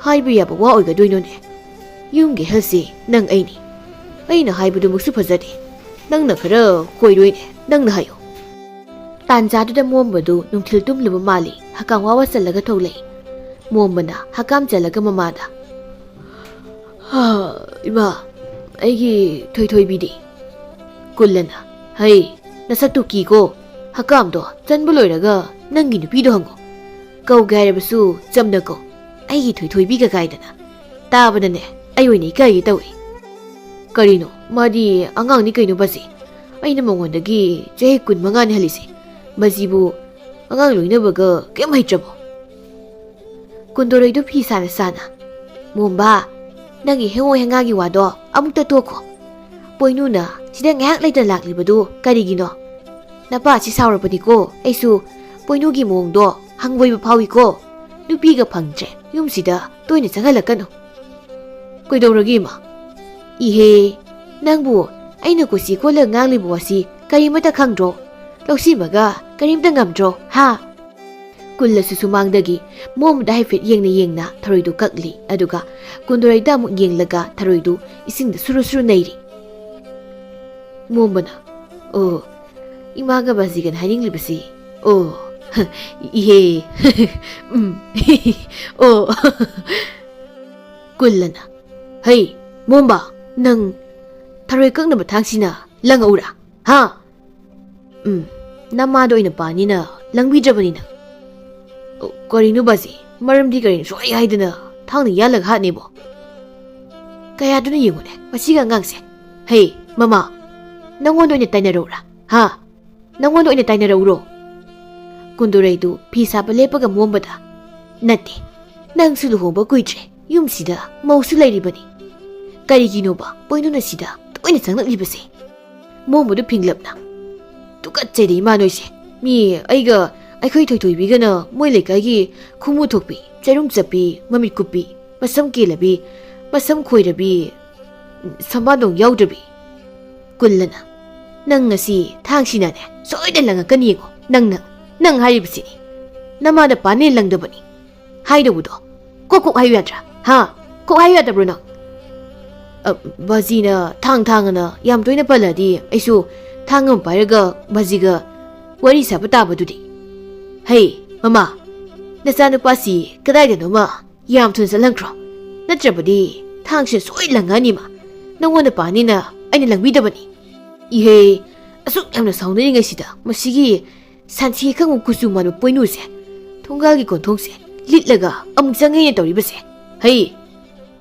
ꯍꯥꯏꯕ ꯌꯥꯕ ꯋꯥ ꯑꯣꯏꯒꯗꯣꯏꯅꯣꯅꯦ ꯌꯨꯝꯒꯤ ꯍꯜꯁꯤ ꯅꯪ ꯑꯩꯅ ꯍꯥꯏꯕꯗꯨꯃꯛꯁꯨ ꯐꯖꯗꯦ ꯅꯪꯅ ꯈꯔ ꯀꯣꯏꯔꯣꯏꯅꯦ ꯅꯪꯅ ꯍꯥꯏꯌꯣ ꯇꯥꯟꯖꯥꯗꯨꯗ ꯃꯣꯝꯕꯗꯨ ꯅꯨꯡꯊꯤꯜ ꯇꯨꯝꯂꯨꯕ ꯃꯥꯜꯂꯤ ꯍꯀꯥꯝ ꯋꯥꯋꯥ ꯆꯜꯂꯒ ꯊꯣꯛꯂꯛꯏ ꯃꯣꯝꯕꯅ ꯍꯀꯥꯝ ꯆꯜꯂꯒ ꯃꯃꯥꯗ ꯏꯃꯥ ꯑꯩꯒꯤ ꯊꯣꯏꯊꯣꯏꯕꯤꯗꯤ ꯀꯨꯜꯂꯅ ꯍꯩ ꯅꯁꯛꯇꯨ ꯀꯤꯀꯣ ꯍꯀꯥꯝꯗꯣ ꯆꯟꯕ ꯂꯣꯏꯔꯒ ꯅꯪꯒꯤ ꯅꯨꯄꯤꯗꯣ ꯍꯪꯉꯣ ꯀꯧꯒꯦ ꯍꯥꯏꯔꯕꯁꯨ ꯆꯝꯅ ꯀꯧ ꯑꯩꯒꯤ ꯊꯣꯏꯊꯣꯏꯕꯤꯒ ꯀꯥꯏꯗꯅ ꯇꯥꯕꯗꯅꯦ ꯑꯩ ꯑꯣꯏꯅ ꯏꯀꯥꯏꯒꯦ ꯇꯧꯏ ꯀꯔꯤꯅꯣ ꯃꯥꯗꯤ ꯑꯉꯥꯡꯅꯤ ꯀꯩꯅꯣ ꯕꯥꯖꯤ ꯑꯩꯅ ꯃꯉꯣꯟꯗꯒꯤ ꯆꯍꯤ 25ꯅꯤ ꯍꯜꯂꯤꯁꯦ ꯕꯥꯖꯤꯕꯨ ꯑꯉꯥꯡ ꯂꯣꯏꯅꯕꯒ ꯀꯩꯝ ꯍꯩꯇ꯭ꯔꯕꯣ ꯀꯨꯟꯗꯣꯔꯩꯗꯨ ꯐꯤ ꯁꯥꯅ ꯁꯥꯅ ꯃꯣꯝꯕ ꯅꯪꯒꯤ ꯍꯦꯡꯉꯣ ꯍꯦꯡꯉꯥꯒꯤ ꯋꯥꯗꯣ ꯑꯃꯨꯛꯇ ꯇꯣꯛꯈꯣ ꯄꯣꯏꯅꯨꯅ ꯁꯤꯗ ꯉꯥꯏꯍꯥꯛ ꯂꯩꯇꯅ ꯂꯥꯛꯂꯤꯕꯗꯨ ꯀꯔꯤꯒꯤꯅꯣ ꯅꯄꯥꯁꯤ ꯁꯥꯎꯔꯕꯅꯤꯀꯣ ꯑꯩꯁꯨ ꯄꯣꯏꯅꯨꯒꯤ ꯃꯑꯣꯡꯗꯣ ꯍꯪꯒꯣꯏꯕ ꯐꯥꯎꯏꯀꯣ ꯅꯨꯄꯤꯒ ꯐꯪꯗ꯭ꯔꯦ ꯌꯨꯝꯁꯤꯗ ꯇꯣꯏꯅ ꯆꯪꯍꯜꯂꯛꯀꯅꯨ ꯀꯩꯗꯧꯔꯒꯦ ꯏꯃꯥ 이해 ꯅꯪꯕꯨ ꯑꯩꯅ ꯀꯨꯁꯤ ꯀꯣꯜꯂ ꯉꯥꯡꯂꯤꯕ ꯋꯥꯁꯤ ꯀꯔꯤꯃꯇ ꯈꯪꯗ꯭ꯔꯣ ꯂꯧꯁꯤꯟꯕꯒ ꯀꯔꯤꯝꯇ ꯉꯝꯗ꯭ꯔꯣ ꯍꯥ ꯀꯨꯜꯂꯁꯨ ꯁꯨꯃꯥꯡꯗꯒꯤ ꯃꯣꯝꯕꯗ ꯍꯥꯏꯐꯦꯠ ꯌꯦꯡꯅ ꯊꯔꯣꯏꯗꯨ ꯀꯛꯂꯤ ꯑꯗꯨꯒ ꯀꯨꯟꯗꯣꯔꯩꯗ ꯑꯃꯨꯛ ꯌꯦꯡꯂꯒ ꯊꯔꯣꯏꯗꯨ ꯏꯁꯤꯡꯗ ꯁꯨꯔꯨ ꯁꯨꯔꯨ ꯅꯩꯔꯤ ꯃꯣꯝꯕꯅ ꯑꯣ 이마가 바지간 하닝리버시 오 이해 오 꿀라나 헤이 몬바 능 타로에 꺾는 당신아 랑아우라 하 나마도 이는 바니나 랑비드버니나 거리누 바지 마름디 거린 소이 하이드나 탕는 야락 하네보 가야두는 영혼에 마시가 강세 헤이 마마 낭원도 이는 따이나로우라 하 ꯅꯪꯉꯣꯟꯗ ꯑꯣꯏꯅ ꯇꯥꯏꯅꯔꯛꯎꯔꯣ ꯀꯨꯟꯗꯣꯔꯩꯗꯨ ꯐꯤ ꯁꯥꯕ ꯂꯦꯞꯄꯒ ꯃꯣꯝꯕꯗ ꯅꯠꯇꯦ ꯅꯪꯁꯨ ꯂꯨꯍꯣꯡꯕ ꯀꯨꯏꯗ꯭ꯔꯦ ꯌꯨꯝꯁꯤꯗ ꯃꯧꯁꯨ ꯂꯩꯔꯤꯕꯅꯤ ꯀꯔꯤꯒꯤꯅꯣꯕ ꯄꯣꯏꯅꯨꯅ ꯁꯤꯗ ꯇꯣꯏꯅ ꯆꯪꯂꯛꯂꯤꯕꯁꯦ ꯃꯣꯝꯕꯗꯨ ꯐꯤꯡꯂꯞꯅ ꯇꯨꯀꯠꯆꯩꯗ ꯏꯃꯥ ꯅꯣꯏꯁꯦ ꯃꯤ ꯑꯩꯒ ꯑꯩꯈꯣꯏ ꯊꯣꯏꯊꯣꯏꯕꯤꯒꯅ ꯃꯣꯏ ꯂꯩꯀꯥꯏꯒꯤ ꯈꯨꯃꯨ ꯊꯣꯛꯄꯤ ꯆꯩꯔꯨꯝ ꯆꯞꯄꯤ ꯃꯃꯤꯠ ꯀꯨꯞꯄꯤ ꯃꯁꯝ ꯀꯦꯜꯂꯕꯤ ꯃꯁꯝ ꯈꯣꯏꯔꯕꯤ ꯁꯝꯕꯥꯗꯣꯡ ꯌꯥꯎꯗ꯭ꯔꯕꯤ ꯀꯨꯜꯂꯅ ꯅꯪ ꯉꯁꯤ ꯊꯥꯡꯁꯤꯅꯅꯦ ꯁꯣꯏꯗꯅ ꯂꯪꯉꯛꯀꯅꯤ ꯌꯦꯡꯉꯣ ꯅꯪ ꯍꯥꯏꯔꯤꯕꯁꯤꯅꯤ ꯅꯃꯥꯗ ꯄꯥꯅꯦ ꯂꯪꯗꯕꯅꯤ ꯍꯥꯏꯗꯧꯕꯗꯣ ꯀꯣꯛ ꯍꯥꯏꯌꯨ ꯌꯥꯗ꯭ꯔꯥ ꯍꯥ ꯀꯣꯛ ꯍꯥꯏꯌꯨ ꯌꯥꯗꯕ꯭ꯔꯣ ꯅꯪ ꯕꯥꯖꯤꯅ ꯊꯥꯡꯉꯅ ꯌꯥꯝ ꯇꯣꯏꯅ ꯄꯜꯂꯗꯤ ꯑꯩꯁꯨ ꯊꯥꯡ ꯑꯃ ꯄꯥꯏꯔꯒ ꯕꯥꯖꯤꯒ ꯋꯥꯔꯤ ꯁꯥꯕ ꯇꯥꯕꯗꯨꯗꯤ ꯍꯩ ꯃꯃꯥ ꯅꯆꯥꯅꯨꯄꯥꯁꯤ ꯀꯗꯥꯏꯗꯅꯣꯃ ꯌꯥꯝ ꯊꯨꯅ ꯆꯠꯍꯟꯈ꯭ꯔꯣ ꯅꯠꯇ꯭ꯔꯕꯗꯤ ꯊꯥꯡꯁꯤꯅ ꯁꯣꯏ ꯂꯪꯉꯅꯤꯃ ꯅꯪꯉꯣꯟꯗ ꯄꯥꯅꯤꯅ ꯑꯩꯅ ꯂꯪꯕꯤꯗꯕꯅꯤ 이해 ꯑꯁꯨꯛ ꯌꯥꯝꯅ ꯁꯥꯎꯅꯔꯤꯉꯩꯁꯤꯗ ꯃꯁꯤꯒꯤ ꯁꯟꯊꯤ ꯈꯪꯕ ꯀꯨꯆꯨ ꯃꯥꯟꯕ ꯄꯣꯏꯅꯨꯁꯦ ꯊꯣꯡꯒꯥꯜꯒꯤ ꯀꯣꯟꯊꯣꯡꯁꯦ ꯂꯤꯠꯂꯒ ꯑꯃꯨꯛ ꯆꯪꯉꯦꯅ ꯇꯧꯔꯤꯕꯁꯦ ꯍꯩ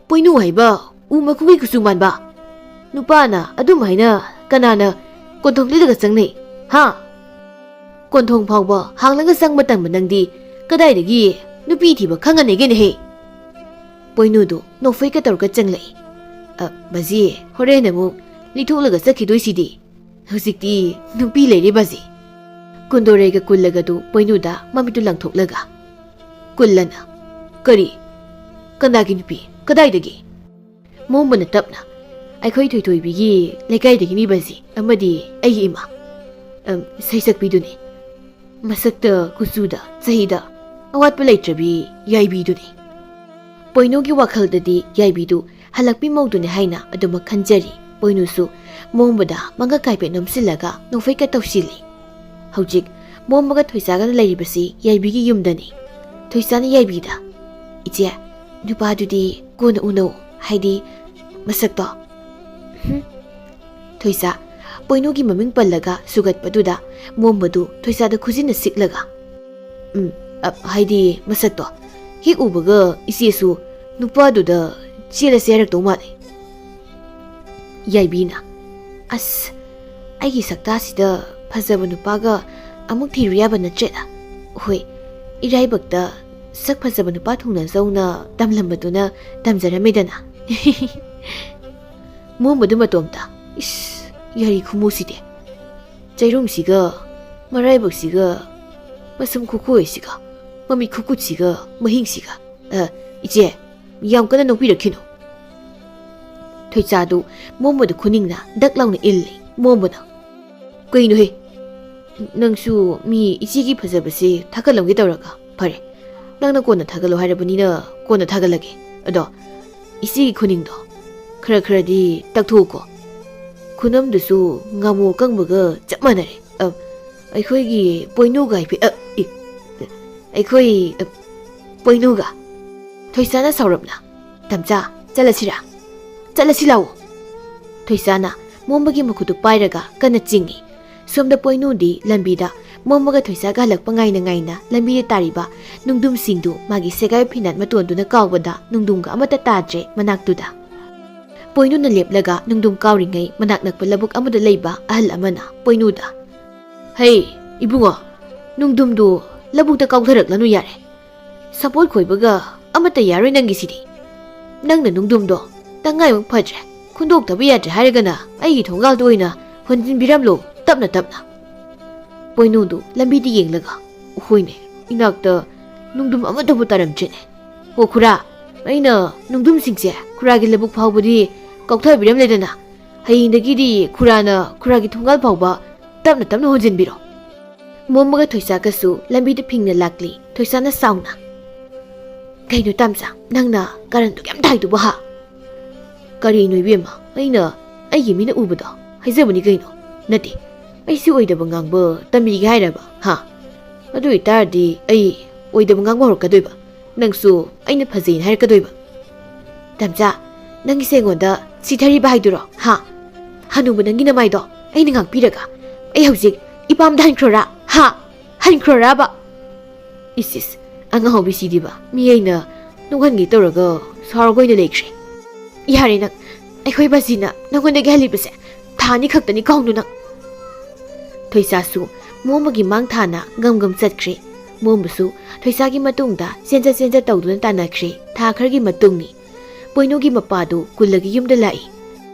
ꯄꯣꯏꯅꯨ ꯍꯥꯏꯕ ꯎ ꯃꯈꯨꯒꯤ ꯀꯨꯆꯨ ꯃꯥꯟꯕ ꯅꯨꯄꯥꯅ ꯑꯗꯨꯝ ꯍꯥꯏꯅ ꯀꯅꯥꯅ ꯀꯣꯟꯊꯣꯡ ꯂꯤꯠꯂꯒ ꯆꯪꯅꯩ ꯍꯥ ꯀꯣꯟꯊꯣꯡ ꯐꯥꯎꯕ ꯍꯥꯡꯂꯒ ꯆꯪꯕ ꯇꯝꯕ ꯅꯪꯗꯤ ꯀꯗꯥꯏꯗꯒꯤ ꯅꯨꯄꯤ ꯊꯤꯕ ꯈꯪꯉꯅꯦꯒꯦꯅꯦꯍꯦ ꯄꯣꯏꯅꯨꯗꯨ ꯅꯣꯛꯐꯩꯒ ꯇꯧꯔꯒ ꯆꯪꯂꯛꯏ ꯕꯥꯖꯤ ꯍꯣꯔꯦꯟ ꯑꯃꯨꯛ ꯂꯤꯊꯣꯛꯂꯒ ꯆꯠꯈꯤꯗꯣꯏꯁꯤꯗꯤ ꯍꯧꯖꯤꯛꯇꯤ ꯅꯨꯄꯤ ꯂꯩꯔꯦ ꯕꯥꯖꯤ ꯀꯨꯟꯗꯣꯔꯩꯒ ꯀꯨꯜꯂꯒꯗꯨ ꯄꯣꯏꯅꯨꯗ ꯃꯃꯤꯠꯇꯨ ꯂꯪꯊꯣꯛꯂꯒ ꯀꯨꯜꯂꯅ ꯀꯔꯤ ꯀꯅꯥꯒꯤ ꯅꯨꯄꯤ ꯀꯗꯥꯏꯗꯒꯤ ꯃꯣꯝꯕꯅ ꯇꯞꯅ ꯑꯩꯈꯣꯏ ꯊꯣꯏꯊꯣꯏꯕꯤꯒꯤ ꯂꯩꯀꯥꯏꯗꯒꯤꯅꯤ ꯕꯥꯖꯤ ꯑꯃꯗꯤ ꯑꯩꯒꯤ ꯏꯃꯥ ꯁꯩꯁꯛꯄꯤꯗꯨꯅꯤ ꯃꯁꯛꯇ ꯀꯨꯆꯨꯗ ꯆꯍꯤꯗ ꯑꯋꯥꯠꯄ ꯂꯩꯇ꯭ꯔꯕꯤ ꯌꯥꯏꯕꯤꯗꯨꯅꯤ ꯄꯣꯏꯅꯨꯒꯤ ꯋꯥꯈꯜꯗꯗꯤ ꯌꯥꯏꯕꯤꯗꯨ ꯍꯜꯂꯛꯄꯤ ꯃꯧꯗꯨꯅꯤ ꯍꯥꯏꯅ ꯑꯗꯨꯃꯛ ꯈꯟꯖꯔꯤ ꯄꯣꯏꯅꯨꯁꯨ ꯃꯣꯝꯕꯗ ꯃꯉꯛ ꯀꯥꯏꯐꯦꯠ ꯅꯣꯝꯁꯤꯜꯂꯒ ꯅꯣꯡꯐꯩꯀ ꯇꯧꯁꯤꯜꯂꯤ ꯍꯧꯖꯤꯛ ꯃꯣꯝꯕꯒ ꯊꯣꯏꯆꯥꯒꯅ ꯂꯩꯔꯤꯕꯁꯤ ꯌꯥꯏꯕꯤꯒꯤ ꯌꯨꯝꯗꯅꯤ ꯊꯣꯏꯆꯥꯅ ꯌꯥꯏꯕꯤꯗ ꯏꯆꯦ ꯅꯨꯄꯥꯗꯨꯗꯤ ꯀꯣꯟꯅ ꯎꯅꯧ ꯍꯥꯏꯗꯤ ꯃꯁꯛꯇꯣ ꯊꯣꯏꯆꯥ ꯄꯣꯏꯅꯨꯒꯤ ꯃꯃꯤꯡ ꯄꯜꯂꯒ ꯁꯨꯒꯠꯄꯗꯨꯗ ꯃꯣꯝꯕꯗꯨ ꯊꯣꯏꯆꯥꯗ ꯈꯨꯖꯤꯟꯅ ꯁꯤꯛꯂꯒ ꯍꯥꯏꯗꯤ ꯃꯁꯛꯇꯣ ꯍꯦꯛ ꯎꯕꯒ ꯏꯆꯦꯁꯨ ꯅꯨꯄꯥꯗꯨꯗ ꯆꯦꯜꯂꯁꯦ ꯍꯥꯏꯔꯛꯇꯧ ꯃꯥꯜꯂꯦ ꯌꯥꯏꯕꯤꯅ ꯑꯁ ꯑꯩꯒꯤ ꯁꯛꯇꯥꯁꯤꯗ ꯐꯖꯕ ꯅꯨꯄꯥꯒ ꯑꯃꯨꯛ ꯊꯤꯔꯨ ꯌꯥꯕ ꯅꯠꯇ꯭ꯔꯦꯗ ꯍꯣꯏ ꯏꯔꯥꯏꯕꯛꯇ ꯁꯛ ꯐꯖꯕ ꯅꯨꯄꯥ ꯊꯨꯡꯅꯖꯧꯅ ꯇꯝꯂꯝꯕꯗꯨꯅ ꯇꯝꯖꯔꯝꯃꯦꯗꯅ ꯃꯣꯝꯕꯗꯨ ꯃꯇꯣꯝꯇ 이씨, 야리 구모시대. 자이롱시가 마라이벅시가 마슴 코코이시가 마미 쿠쿠치가 마힝시가 이제 미양까나 농비르키노. 퇴짜도 몸보다 군ing나 닥라우나 일리 몸보다 그이노해 낭수 미 이지기 파자버시 타갈랑게 떠라가 파래 낭나 꼬나 타갈로 하려보니나 꼬나 타갈라게 어더 이지기 군ing도 그라디 딱 도고 군엄도수 ngamu 깡버가 짭만하래 아이코이기 보이노가 이피 아이코이 보이노가 퇴사나 사우럽나 담자 잘라시라 잘라시라오 퇴사나 몸박이 마쿠도 빠이라가 까나 찡이 솜다 보이노디 람비다 ꯃꯣꯝꯃꯒ ꯊꯣꯏꯁꯥꯒ ꯍꯜꯂꯛꯄ ꯉꯥꯏꯅ ꯂꯝꯕꯤꯗ ꯇꯥꯔꯤꯕ ꯅꯨꯡꯗꯨꯝꯁꯤꯡꯗꯨ ꯃꯥꯒꯤ ꯁꯦꯒꯥꯏ ꯐꯤꯅꯥꯠ ꯃꯇꯣꯟꯗꯨꯅ ꯀꯥꯎꯕꯗ ꯅꯨꯡꯗꯨꯝꯒ ꯑꯃꯠꯇ ꯇꯥꯗ꯭ꯔꯦ ꯃꯅꯥꯛꯇꯨꯗ ꯄꯣꯏꯅꯨꯅ ꯂꯦꯞꯂꯒ ꯅꯨꯡꯗꯨꯝ ꯀꯥꯎꯔꯤꯉꯩ ꯃꯅꯥꯛ ꯅꯛꯄ ꯂꯧꯕꯨꯛ ꯑꯃꯗ ꯂꯩꯕ ꯑꯍꯜ ꯑꯃꯅ ꯄꯣꯏꯅꯨꯗ ꯍꯩ ꯏꯕꯨꯡꯉꯣ ꯅꯨꯡꯗꯨꯝꯗꯨ ꯂꯧꯕꯨꯛꯇ ꯀꯥꯎꯊꯔꯛꯂꯅꯨ ꯌꯥꯔꯦ ꯁꯄꯣꯠ ꯈꯣꯏꯕꯒ ꯑꯃꯠꯇ ꯌꯥꯔꯣꯏ ꯅꯪꯒꯤꯁꯤꯗꯤ ꯅꯪꯅ ꯅꯨꯡꯗꯨꯝꯗꯣ ꯇꯉꯥꯏꯃꯨꯛ ꯐꯗ꯭ꯔꯦ ꯈꯨꯟꯗꯣꯛꯇꯕ ꯌꯥꯗ꯭ꯔꯦ ꯍꯥꯏꯔꯒꯅ ꯑꯩꯒꯤ ꯊꯣꯡꯒꯥꯜꯗ ꯑꯣꯏꯅ ꯍꯣꯟꯖꯤꯟꯕꯤꯔꯝꯂꯣ ꯇꯞꯅ ꯄꯣꯏꯅꯨꯗꯨ ꯂꯝꯕꯤꯗ ꯌꯦꯡꯂꯒ ꯍꯣꯏꯅꯦ ꯏꯅꯥꯛꯇ ꯅꯨꯡꯗꯨꯝ ꯑꯃꯠꯇꯕꯨ ꯇꯥꯔꯝꯗ꯭ꯔꯦꯅꯦ ꯑꯣ ꯈꯨꯔꯥ ꯑꯩꯅ ꯅꯨꯡꯗꯨꯝꯁꯤꯡꯁꯦ ꯈꯨꯔꯥꯒꯤ ꯂꯧꯕꯨꯛ ꯐꯥꯎꯕꯗꯤ ꯀꯥꯎꯊꯕꯤꯔꯝꯂꯦꯗꯅ ꯍꯌꯦꯡꯗꯒꯤꯗꯤ ꯈꯨꯔꯥꯅ ꯈꯨꯔꯥꯒꯤ ꯊꯣꯡꯒꯥꯜ ꯐꯥꯎꯕ ꯇꯞꯅ ꯍꯣꯟꯖꯤꯟꯕꯤꯔꯣ ꯃꯣꯝꯃꯒ ꯊꯣꯏꯁꯥꯒꯁꯨ ꯂꯝꯕꯤꯗ ꯐꯤꯡꯅ ꯂꯥꯛꯂꯤ ꯊꯣꯏꯁꯥꯅ ꯁꯥꯎꯅ ꯀꯩꯅꯣ ꯇꯥꯝꯆꯥ ꯅꯪꯅ ꯀꯔꯟꯗꯨ ꯌꯥꯝ ꯇꯥꯏꯗꯨꯕꯨ ꯍꯥ ꯀꯔꯤꯅꯣ ꯏꯕꯦꯝꯃ ꯑꯩꯅ ꯑꯩꯒꯤ ꯃꯤꯅ ꯎꯕꯗꯣ ꯍꯥꯏꯖꯕꯅꯤ ꯀꯩꯅꯣ ꯅꯠꯇꯦ ꯑꯩꯁꯤ ꯑꯣꯏꯗꯕ ꯉꯥꯡꯕ ꯇꯝꯕꯤꯒꯦ ꯍꯥꯏꯔꯕ ꯍꯥ ꯑꯗꯨ ꯑꯣꯏꯇꯥꯔꯗꯤ ꯑꯩ ꯑꯣꯏꯗꯕ ꯉꯥꯡꯕ ꯍꯧꯔꯛꯀꯗꯣꯏꯕ ꯅꯪꯁꯨ ꯑꯩꯅ ꯐꯖꯩꯅ ꯍꯥꯏꯔꯛꯀꯗꯣꯏꯕ ꯇꯝꯆꯥ ꯅꯪꯒꯤꯁꯦ ꯑꯩꯉꯣꯟꯗ ꯁꯤꯊꯔꯤꯕ ꯍꯥꯏꯗꯨꯔꯣ ꯍꯥ ꯍꯅꯨꯕ ꯅꯪꯒꯤ ꯅꯃꯥꯏꯗꯣ ꯑꯩꯅ ꯉꯥꯛꯄꯤꯔꯒ ꯑꯩ ꯍꯧꯖꯤꯛ ꯏꯄꯥꯝꯗ ꯍꯟꯈ꯭ꯔꯣꯔꯥ ꯍꯥ ꯍꯟꯈ꯭ꯔꯣꯔꯥꯕ ꯏꯁ ꯑꯉꯥꯎꯕꯤꯁꯤꯗꯤꯕ ꯃꯤ ꯑꯩꯅ ꯅꯨꯡꯍꯟꯒꯦ ꯇꯧꯔꯒ ꯁꯥꯎꯔꯒ ꯑꯣꯏꯅ ꯂꯩꯈ꯭ꯔꯦ ꯌꯥꯔꯦ ꯅꯪ ꯑꯩꯈꯣꯏ ꯕꯥꯖꯤꯅ ꯅꯪꯉꯣꯟꯗꯒꯤ ꯍꯜꯂꯤꯕꯁꯦ ꯊꯥ ꯑꯅꯤ ꯈꯛꯇꯅꯤ ꯀꯥꯎꯅꯨ ꯅꯪ ꯊꯣꯏꯁꯥꯁꯨ ꯃꯣꯝꯃꯒꯤ ꯃꯥꯡ ꯊꯥꯅ ꯒꯝ ꯆꯠꯈ꯭ꯔꯦ ꯃꯣꯝꯕꯨꯁꯨ ꯊꯣꯏꯁꯥꯒꯤ ꯃꯇꯨꯡꯗ ꯆꯦꯟꯖ ꯇꯧꯗꯨꯅ ꯇꯥꯟꯅꯈ꯭ꯔꯦ ꯊꯥ ꯈꯔꯒꯤ ꯃꯇꯨꯡꯅꯤ ꯄꯣꯏꯅꯨꯒꯤ ꯃꯄꯥꯗꯨ ꯀꯨꯜꯂꯒꯤ ꯌꯨꯝꯗ ꯂꯥꯛꯏ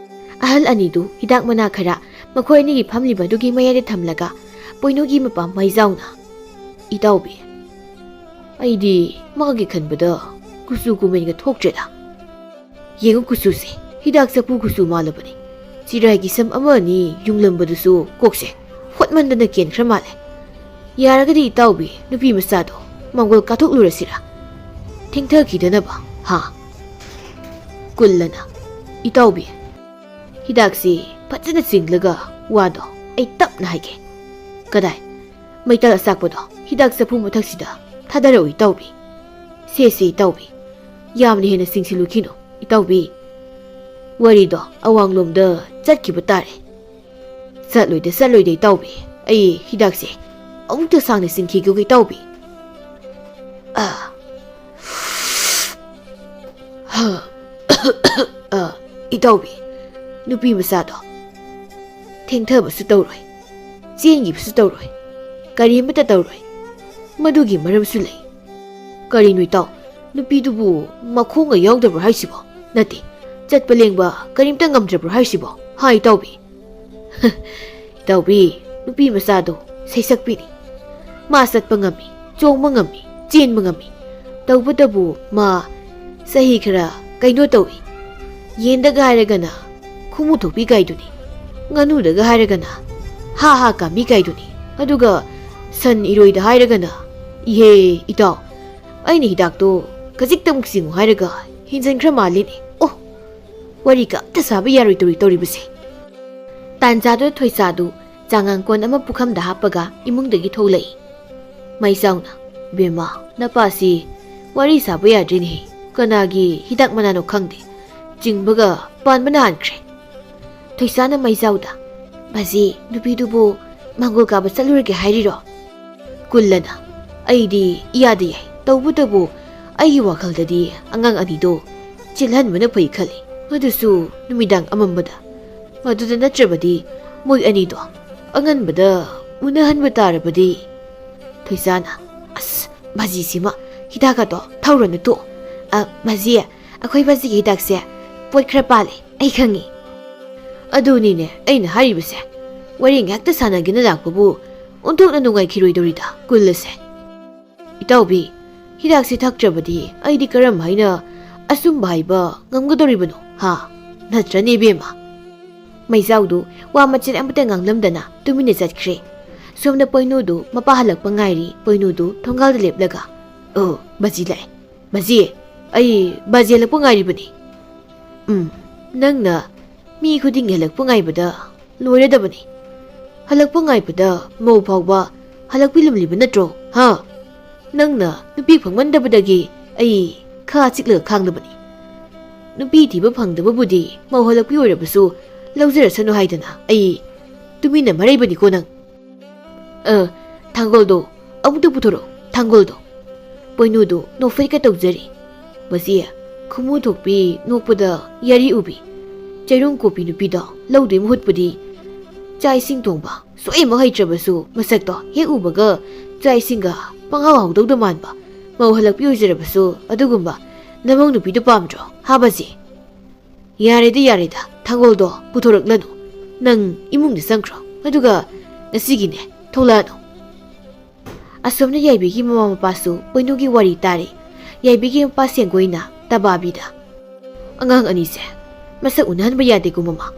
ꯑꯍꯜ ꯑꯅꯤꯗꯨ ꯍꯤꯗꯥꯛ ꯃꯅꯥ ꯈꯔ ꯃꯈꯣꯏ ꯑꯅꯤꯒꯤ ꯐꯝꯂꯤꯕꯗꯨꯒꯤ ꯃꯌꯥꯏꯗ ꯊꯝꯂꯒ ꯄꯣꯏꯅꯨꯒꯤ ꯃꯄꯥ ꯃꯩꯖꯥꯎꯅ ꯏꯇꯥꯎꯕꯤ ꯑꯩꯗꯤ ꯃꯥꯒꯤ ꯈꯟꯕꯗ ꯀꯨꯆꯨ ꯀꯨꯃꯦꯟꯒ ꯊꯣꯛꯇ꯭ꯔꯦꯗ ꯌꯦꯡꯉꯨ ꯀꯨꯆꯨꯁꯦ ꯍꯤꯗꯥꯛ ꯆꯐꯨ ꯀꯨꯆꯨ ꯃꯥꯜꯂꯕꯅꯤ ꯆꯤꯔꯥꯏꯒꯤ ꯁꯝ ꯑꯃ ꯑꯅꯤ ꯌꯨꯡꯂꯝꯕꯗꯨꯁꯨ ꯀꯣꯛꯁꯦ ꯍꯣꯠꯃꯟꯗꯅ ꯀꯦꯟꯈ꯭ꯔ ꯃꯥꯜꯂꯦ ꯌꯥꯔꯒꯗꯤ ꯏꯇꯥꯎꯕꯤ ꯅꯨꯄꯤ ꯃꯆꯥꯗꯣ ꯃꯪꯒꯣꯜ ꯀꯥꯊꯣꯛꯂꯨꯔꯁꯤꯔ ꯊꯦꯡꯊꯈꯤꯗꯅꯕ ꯍꯥ ꯀꯨꯜꯂꯅ ꯏꯇꯥꯎꯕꯤ ꯍꯤꯗꯥꯛꯁꯤ ꯐꯖꯅ ꯆꯤꯡꯂꯒ ꯋꯥꯗꯣ ꯑꯩ ꯇꯞꯅ ꯍꯥꯏꯒꯦ ꯀꯗꯥꯏ ꯃꯩꯇꯥꯜ ꯑꯆꯥꯛꯄꯗꯣ ꯍꯤꯗꯥꯛ ꯆꯐꯨ ꯃꯊꯛꯁꯤꯗ ꯊꯥꯗꯔꯛꯎ ꯏꯇꯥꯎꯕꯤ ꯁꯦ ꯏꯇꯥꯎꯕꯤ ꯌꯥꯝꯅ ꯍꯦꯟꯅ ꯆꯤꯡꯁꯤꯜꯂꯨꯈꯤꯅꯨ ꯏꯇꯥꯎꯕꯤ ꯋꯥꯔꯤꯗꯣ ꯑꯋꯥꯡꯂꯣꯝꯗ ꯆꯠꯈꯤꯕ ꯇꯥꯔꯦ ꯆꯠꯂꯣꯏꯗ ꯏꯇꯥꯎꯕꯤ ꯑꯩ ꯍꯤꯗꯥꯛꯁꯦ ꯑꯃꯨꯛꯇ ꯁꯥꯡꯅ ꯆꯤꯡꯈꯤꯒꯦ ꯏꯇꯥꯎꯕꯤ ꯏꯇꯥꯎꯕꯤ ꯅꯨꯄꯤ ꯃꯆꯥꯗꯣ ꯊꯦꯡꯊꯕꯁꯨ ꯇꯧꯔꯣꯏ ꯆꯦꯟꯈꯤꯕꯁꯨ ꯇꯧꯔꯣꯏ ꯀꯔꯤꯃꯠꯇ ꯇꯧꯔꯣꯏ ꯃꯗꯨꯒꯤ ꯃꯔꯝꯁꯨ ꯂꯩ ꯀꯔꯤꯅꯣ ꯏꯇꯥꯎ ꯅꯨꯄꯤꯗꯨꯕꯨ ꯃꯈꯣꯡꯒ ꯌꯥꯎꯗꯕ꯭ꯔꯣ ꯍꯥꯏꯁꯤꯕꯣ ꯅꯠꯇꯦ ꯆꯠꯄ ꯂꯦꯡꯕ ꯀꯔꯤꯝꯇ ꯉꯝꯗ꯭ꯔꯕ꯭ꯔꯣ ꯍꯥꯏꯁꯤꯕꯣ ꯍꯥ ꯏꯇꯥꯎꯕꯤ ꯏꯇꯥꯎꯕꯤ ꯅꯨꯄꯤ ꯃꯆꯥꯗꯣ ꯁꯩꯁꯛꯄꯤꯅꯤ ꯃꯥ ꯆꯠꯄ ꯉꯝꯃꯤ ꯆꯣꯡꯕ ꯉꯝꯃꯤ ꯆꯦꯟꯕ ꯉꯝꯃꯤ ꯇꯧꯕꯇꯕꯨ ꯃꯥ ꯆꯍꯤ ꯈꯔ ꯀꯩꯅꯣ ꯇꯧꯏ ꯌꯦꯟꯗꯒ ꯍꯥꯏꯔꯒꯅ ꯈꯨꯃꯨ ꯊꯣꯛꯄꯤ ꯀꯥꯏꯗꯨꯅꯤ ꯉꯥꯅꯨꯗꯒ ꯍꯥꯏꯔꯒꯅ ꯍꯥ ꯀꯥꯝꯕꯤ ꯀꯥꯏꯗꯨꯅꯤ ꯑꯗꯨꯒ ꯁꯟ ꯏꯔꯣꯏꯗ ꯍꯥꯏꯔꯒꯅ ꯏꯍꯦ ꯏꯇꯥꯎ ꯑꯩꯅ ꯍꯤꯗꯥꯛꯇꯣ ꯈꯖꯤꯛꯇꯃꯨꯛ ꯆꯤꯡꯉꯨ ꯍꯥꯏꯔꯒ ꯍꯦꯟꯖꯟꯈ꯭ꯔ ꯃꯥꯜꯂꯤꯅꯦ ꯑꯣ ꯋꯥꯔꯤꯒ ꯑꯝꯇ ꯁꯥꯕ ꯌꯥꯔꯣꯏꯗꯧꯔꯤ ꯇꯧꯔꯤꯕꯁꯦ ꯇꯥꯟꯖꯥꯗꯨ ꯊꯣꯏꯁꯥꯗꯨ ꯆꯥꯉꯥꯡꯀꯣꯟ ꯑꯃ ꯄꯨꯈꯝꯗ ꯍꯥꯞꯄꯒ ꯏꯃꯨꯡꯗꯒꯤ ꯊꯣꯛꯂꯛꯏ ꯃꯩꯆꯥꯎꯅ ꯕꯦꯝꯃ ꯅꯄꯥꯁꯤ ꯋꯥꯔꯤ ꯁꯥꯕ ꯌꯥꯗ꯭ꯔꯤꯅꯦ ꯀꯅꯥꯒꯤ ꯍꯤꯗꯥꯛ ꯃꯅꯥꯅꯣ ꯈꯪꯗꯦ ꯆꯤꯡꯕꯒ ꯄꯥꯟꯕꯅ ꯍꯥꯟꯈ꯭ꯔꯦ ꯊꯣꯏꯁꯥꯅ ꯃꯩꯆꯥꯎꯗ ꯕꯥꯖꯤ ꯅꯨꯄꯤꯗꯨꯕꯨ ꯃꯥꯡꯒꯣꯜ ꯀꯥꯕ ꯆꯠꯂꯨꯔꯒꯦ ꯍꯥꯏꯔꯤꯔꯣ ꯀꯨꯜꯂꯅ ꯑꯩꯗꯤ ꯏꯌꯥꯗ ꯌꯥꯏ ꯇꯧꯕꯇꯕꯨ ꯑꯩꯒꯤ ꯋꯥꯈꯜꯗꯗꯤ ꯑꯉꯥꯡ ꯑꯅꯤꯗꯣ ꯆꯦꯜꯍꯟꯕꯅ ꯐꯩ ꯈꯜꯂꯤ ꯑꯗꯨꯁꯨ ꯅꯨꯃꯤꯗꯥꯡ ꯑꯃꯝꯕꯗ ꯑꯗꯨꯗ ꯅꯠꯇ꯭ꯔꯕꯗꯤ ꯃꯣꯏ ꯑꯅꯤꯗꯣ ꯑꯉꯟꯕꯗ ꯎꯅꯍꯟꯕ ꯇꯥꯔꯕꯗꯤ ꯊꯣꯏꯁꯥꯅ ꯑꯁ ꯕꯥꯖꯤꯁꯤꯃ ꯍꯤꯗꯥꯛꯀꯗꯣ ꯊꯧꯔꯅ ꯇꯣꯛꯑꯣ ꯕꯥꯖꯤ ꯑꯩꯈꯣꯏ ꯕꯥꯖꯤꯒꯤ ꯍꯤꯗꯥꯛꯁꯦ ꯄꯣꯠ ꯈꯔ ꯄꯥꯜꯂꯦ ꯑꯩ ꯈꯪꯉꯤ ꯑꯗꯨꯅꯤꯅꯦ ꯑꯩꯅ ꯍꯥꯏꯔꯤꯕꯁꯦ ꯋꯥꯔꯤ ꯉꯥꯛꯇ ꯁꯥꯟꯅꯒꯦꯅ ꯂꯥꯛꯄꯕꯨ ꯑꯣꯟꯊꯣꯛꯅ ꯅꯨꯡꯉꯥꯏꯈꯤꯔꯣꯏꯗꯧꯔꯤꯗ ꯀꯨꯜꯂꯁꯦ ꯏꯇꯥꯎꯕꯤ ꯍꯤꯗꯥꯛꯁꯤ ꯊꯛꯇ꯭ꯔꯕꯗꯤ ꯑꯩꯗꯤ ꯀꯔꯝ ꯍꯥꯏꯅ ꯑꯆꯨꯝꯕ ꯍꯥꯏꯕ ꯉꯝꯒꯗꯧꯔꯤꯕꯅꯣ ꯍꯥ ꯅꯠꯇ꯭ꯔꯅꯦ ꯏꯕꯦꯝꯃ ꯃꯩꯆꯥꯎꯗꯨ ꯋꯥ ꯃꯆꯦꯠ ꯑꯃꯠꯇ ꯉꯥꯡꯂꯝꯗꯅ ꯇꯨꯃꯤꯟꯅ ꯆꯠꯈ꯭ꯔꯦ ꯁꯣꯝꯗ ꯄꯣꯏꯅꯨꯗꯨ ꯃꯄꯥ ꯍꯜꯂꯛꯄ ꯉꯥꯏꯔꯤ ꯄꯣꯏꯅꯨꯗꯨ ꯊꯣꯡꯒꯥꯜꯗ ꯂꯦꯞꯂꯒ ꯕꯥꯖꯤ ꯂꯥꯛꯑꯦ ꯕꯥꯖꯤ ꯑꯩ ꯕꯥꯖꯤ ꯍꯜꯂꯛꯄ ꯉꯥꯏꯔꯤꯕꯅꯤ ꯅꯪꯅ ꯃꯤ ꯈꯨꯗꯤꯡꯒꯤ ꯍꯜꯂꯛꯄ ꯉꯥꯏꯕꯗ ꯂꯣꯏꯔꯗꯕꯅꯤ ꯍꯜꯂꯛꯄ ꯉꯥꯏꯕꯗ ꯃꯧ ꯐꯥꯎꯕ ꯍꯜꯂꯛꯄꯤꯂꯝꯂꯤꯕ ꯅꯠꯇ꯭ꯔꯣ ꯍꯥ ꯅꯪꯅ ꯅꯨꯄꯤ ꯐꯪꯃꯟꯗꯕꯗꯒꯤ ꯑꯩ ꯈꯥ ꯆꯤꯛꯂꯒ ꯈꯥꯡꯗꯕꯅꯤ ꯅꯨꯄꯤ ꯊꯤꯕ ꯐꯪꯗꯕꯕꯨꯗꯤ ꯃꯧ ꯍꯜꯂꯛꯄꯤ ꯑꯣꯏꯔꯕꯁꯨ ꯂꯧꯖꯔꯁꯅꯨ ꯍꯥꯏꯗꯅ ꯑꯩ ꯇꯨꯃꯤꯟꯅ ꯃꯔꯩꯕꯅꯤꯀꯣ ꯅꯪ ꯊꯥꯡꯒꯣꯜꯗꯣ ꯑꯃꯨꯛꯇ ꯄꯨꯊꯣꯔꯛꯑꯣ ꯊꯥꯡꯒꯣꯜꯗꯣ ꯄꯣꯏꯅꯨꯗꯨ ꯅꯣꯛꯐꯦꯠꯀ ꯇꯧꯖꯔꯤ ꯃꯁꯤ ꯈꯨꯃꯨ ꯊꯣꯛꯄꯤ ꯅꯣꯛꯄꯗ ꯌꯥꯔꯤ ꯎꯕꯤ ꯆꯩꯔꯨꯡ ꯀꯣꯄꯤ ꯅꯨꯄꯤꯗꯣ ꯂꯧꯗꯣꯏ ꯃꯍꯨꯠꯄꯨꯗꯤ ꯆꯥꯛ ꯏꯁꯤꯡ ꯊꯣꯡꯕ ꯁꯣꯏꯃꯛ ꯍꯩꯇ꯭ꯔꯕꯁꯨ ꯃꯁꯛꯇꯣ ꯍꯦꯛ ꯎꯕꯒ ꯆꯥꯛ ꯏꯁꯤꯡꯒ ꯄꯪꯍꯥꯎ ꯍꯥꯎꯗꯧꯗ ꯃꯥꯟꯕ ꯃꯧ ꯍꯜꯂꯛꯄꯤ ꯑꯣꯏꯖꯔꯕꯁꯨ ꯑꯗꯨꯒꯨꯝꯕ ꯅꯃꯧ ꯅꯨꯄꯤꯗꯣ ꯄꯥꯝꯗ꯭ꯔꯣ ꯍꯥꯕꯁꯤ ꯌꯥꯔꯦꯗ ꯊꯥꯡꯒꯣꯜꯗꯣ ꯄꯨꯊꯣꯔꯛꯂꯅꯨ ꯅꯪ ꯏꯃꯨꯡꯗ ꯆꯪꯈ꯭ꯔꯣ ꯑꯗꯨꯒ ꯉꯁꯤꯒꯤꯅꯦ ꯊꯣꯛꯂꯛꯑꯅꯨ ꯑꯁꯣꯝꯅ ꯌꯥꯏꯕꯤꯒꯤ ꯃꯃꯥ ꯃꯄꯥꯁꯨ ꯄꯣꯏꯅꯨꯒꯤ ꯋꯥꯔꯤ ꯇꯥꯔꯤ ꯌꯥꯏꯕꯤꯒꯤ ꯃꯄꯥ ꯁꯦꯡꯒꯣꯏꯅ ꯇꯕꯥꯕꯤꯗ ꯑꯉꯥꯡ ꯑꯅꯤꯁꯦ ꯃꯁꯛ ꯎꯅꯍꯟꯕ ꯌꯥꯗꯦꯀꯣ ꯃꯃꯥ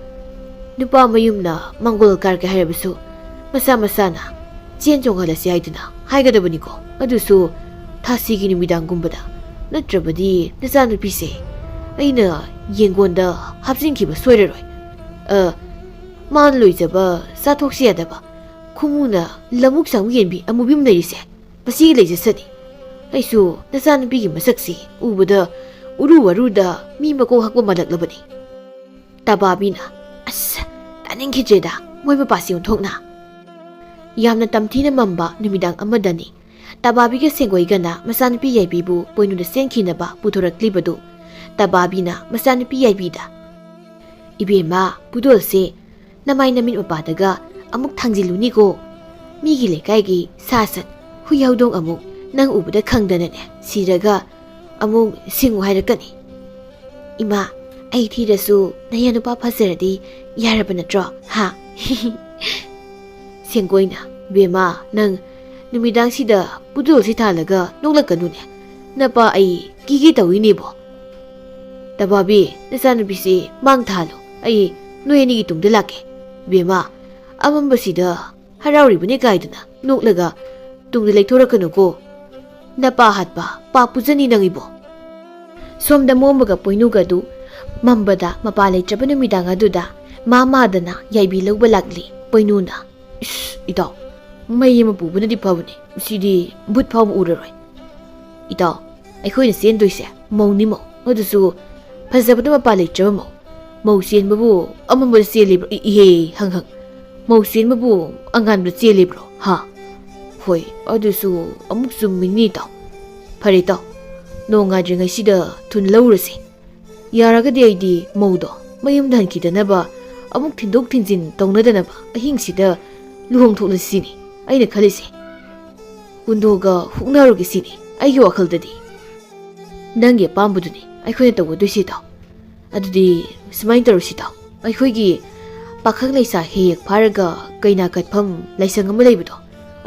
ꯅꯨꯄꯥ ꯃꯌꯨꯝꯅ ꯃꯪꯒꯣꯜ ꯀꯥꯔꯒꯦ ꯍꯥꯏꯔꯕꯁꯨ ꯃꯁꯥ ꯃꯁꯥꯅ ꯆꯦꯟ ꯆꯣꯡꯍꯜꯂꯁꯤ ꯍꯥꯏꯗꯨꯅ ꯍꯥꯏꯒꯗꯕꯅꯤꯀꯣ ꯑꯗꯨꯁꯨ ꯊꯥꯁꯤꯒꯤ ꯅꯨꯃꯤꯗꯥꯡꯒꯨꯝꯕꯗ ꯅꯠꯇ꯭ꯔꯕꯗꯤ ꯅꯆꯥꯅꯨꯄꯤꯁꯦ ꯑꯩꯅ ꯌꯦꯡꯒꯣꯟꯗ ꯍꯥꯞꯆꯤꯟꯈꯤꯕ ꯁꯣꯏꯔꯔꯣꯏ ꯃꯥꯅ ꯂꯣꯏꯖꯕ ꯆꯥꯊꯣꯛꯁꯤ ꯌꯥꯗꯕ ꯈꯨꯃꯨꯅ ꯂꯃꯨꯛ ꯁꯥꯃꯨꯛ ꯌꯦꯟꯕꯤ ꯑꯃꯨꯕꯤ ꯑꯃ ꯂꯩꯔꯤꯁꯦ ꯃꯁꯤꯒꯤ ꯂꯩꯖꯁꯅꯤ ꯑꯩꯁꯨ ꯅꯆꯥꯅꯨꯄꯤꯒꯤ ꯃꯁꯛꯁꯤ ꯎꯕꯗ ꯎꯔꯨ ꯋꯥꯔꯨꯗ ꯃꯤ ꯃꯀꯣꯛ ꯍꯛꯄ ꯃꯥꯜꯂꯛꯂꯕꯅꯤ ꯇꯕꯥꯕꯤꯅ ꯑꯁ ꯇꯥꯅꯤꯡꯈꯤꯗ꯭ꯔꯦꯗ ꯃꯣꯏ ꯃꯄꯥꯁꯤ ꯑꯣꯟꯊꯣꯛꯅ ꯌꯥꯝꯅ ꯇꯝꯊꯤꯅ ꯃꯝꯕ ꯅꯨꯃꯤꯗꯥꯡ ꯑꯃꯗꯅꯤ ꯇꯕꯥꯕꯤꯒ ꯁꯦꯡꯒꯣꯏꯒꯅ ꯃꯆꯥꯅꯨꯄꯤ ꯌꯥꯏꯕꯤꯕꯨ ꯄꯣꯏꯅꯨꯗ ꯆꯦꯟꯈꯤꯅꯕ ꯄꯨꯊꯣꯔꯛꯂꯤꯕꯗꯨ ꯇꯕꯥꯕꯤꯅ ꯃꯆꯥꯅꯨꯄꯤ ꯌꯥꯏꯕꯤꯗ 이베마 부돌세 나마이 나민 오빠다가 아묵 탕질루니고 미기 레까이기 사삿 후야우동 아묵 낭 우부다 강다나네 시라가 아묵 싱우 하이르까니 이마 아이 티라수 나야 누파 파세라디 야라바 나트로 하 생고이나 베마 낭 누미당시다 부돌시 탈라가 농락까누네 나빠 아이 기기 따위니보 따바비 나사누비시 망탈로 ꯑꯩ ꯅꯣꯏ ꯑꯅꯤꯒꯤ ꯇꯨꯡꯗ ꯂꯥꯛꯀꯦ ꯕꯦꯃꯥ ꯑꯃꯝꯕꯁꯤꯗ ꯍꯔꯥꯎꯔꯤꯕꯅꯦ ꯀꯥꯏꯗꯅ ꯅꯣꯛꯂꯒ ꯇꯨꯡꯗ ꯂꯩꯊꯣꯔꯛꯀꯅꯨꯀꯣ ꯅꯄꯥ ꯍꯥꯠꯄ ꯄꯥ ꯄꯨꯖꯅꯤ ꯅꯪꯏꯕꯣ ꯁꯣꯝꯗ ꯃꯣꯝꯕꯒ ꯄꯣꯏꯅꯨꯒꯗꯨ ꯃꯝꯕꯗ ꯃꯄꯥ ꯂꯩꯇ꯭ꯔꯕ ꯅꯨꯃꯤꯗꯥꯡ ꯑꯗꯨꯗ ꯃꯥꯗꯅ ꯌꯥꯏꯕꯤ ꯂꯧꯕ ꯂꯥꯛꯂꯤ ꯄꯣꯏꯅꯨꯅ ꯏꯁ ꯏꯇꯥꯎ ꯃꯩ ꯑꯃ ꯄꯨꯕꯅꯗꯤ ꯐꯕꯅꯤ ꯁꯤꯗꯤ ꯚꯨꯠ ꯐꯥꯎꯕ ꯎꯔꯔꯣꯏ ꯏꯇꯥꯎ ꯑꯩꯈꯣꯏꯅ ꯆꯦꯟꯗꯣꯏꯁꯦ ꯃꯧꯅꯤ ꯃꯧ ꯑꯗꯨꯁꯨ ꯐꯖꯕꯗ ꯃꯄꯥ ꯂꯩꯇ꯭ꯔꯕ ꯃꯧ ꯃꯧ ꯆꯦꯟꯕꯕꯨ ꯑꯃꯝꯕꯗ ꯆꯦꯜꯂꯤꯕ꯭ꯔꯣ ꯏꯍꯦ ꯍꯪ ꯃꯧ ꯆꯦꯟꯕꯕꯨ ꯑꯉꯥꯟꯕꯗ ꯆꯦꯜꯂꯤꯕ꯭ꯔꯣ ꯍꯥ ꯍꯣꯏ ꯑꯗꯨꯁꯨ ꯑꯃꯨꯛ ꯆꯨꯝꯃꯤꯅꯤ ꯇꯥꯎ ꯐꯔꯦ ꯇꯥꯎ ꯅꯣꯡꯉꯥꯗ꯭ꯔꯤꯉꯩꯁꯤꯗ ꯊꯨꯟ ꯂꯧꯔꯁꯤ ꯌꯥꯔꯒꯗꯤ ꯑꯩꯗꯤ ꯃꯧꯗꯣ ꯃꯌꯨꯝꯗ ꯍꯟꯈꯤꯗꯅꯕ ꯑꯃꯨꯛ ꯊꯤꯟꯗꯣꯛ ꯊꯤꯟꯖꯤꯟ ꯇꯧꯅꯗꯅꯕ ꯑꯍꯤꯡꯁꯤꯗ ꯂꯨꯍꯣꯡꯊꯣꯛꯂꯁꯤ ꯁꯤꯅꯤ ꯑꯩꯅ ꯈꯜꯂꯤꯁꯦ ꯀꯨꯟꯗꯣꯒ ꯍꯨꯛꯅꯔꯨꯒꯦ ꯁꯤꯅꯤ ꯑꯩꯒꯤ ꯋꯥꯈꯜꯗꯗꯤ ꯅꯪꯒꯤ ꯑꯄꯥꯝꯕꯗꯨꯅꯤ ꯑꯩꯈꯣꯏꯅ ꯇꯧꯒꯗꯣꯏꯁꯤ ꯇꯥꯎ ꯑꯗꯨꯗꯤ ꯁꯨꯃꯥꯏꯅ ꯇꯧꯔꯁꯤ ꯇꯥꯎ ꯑꯩꯈꯣꯏꯒꯤ ꯄꯥꯈꯪ ꯂꯩꯁꯥ ꯍꯦꯛ ꯐꯥꯔꯒ ꯀꯩꯅꯥ ꯀꯠꯐꯝ ꯂꯥꯏꯁꯪ ꯑꯃ ꯂꯩꯕꯗꯣ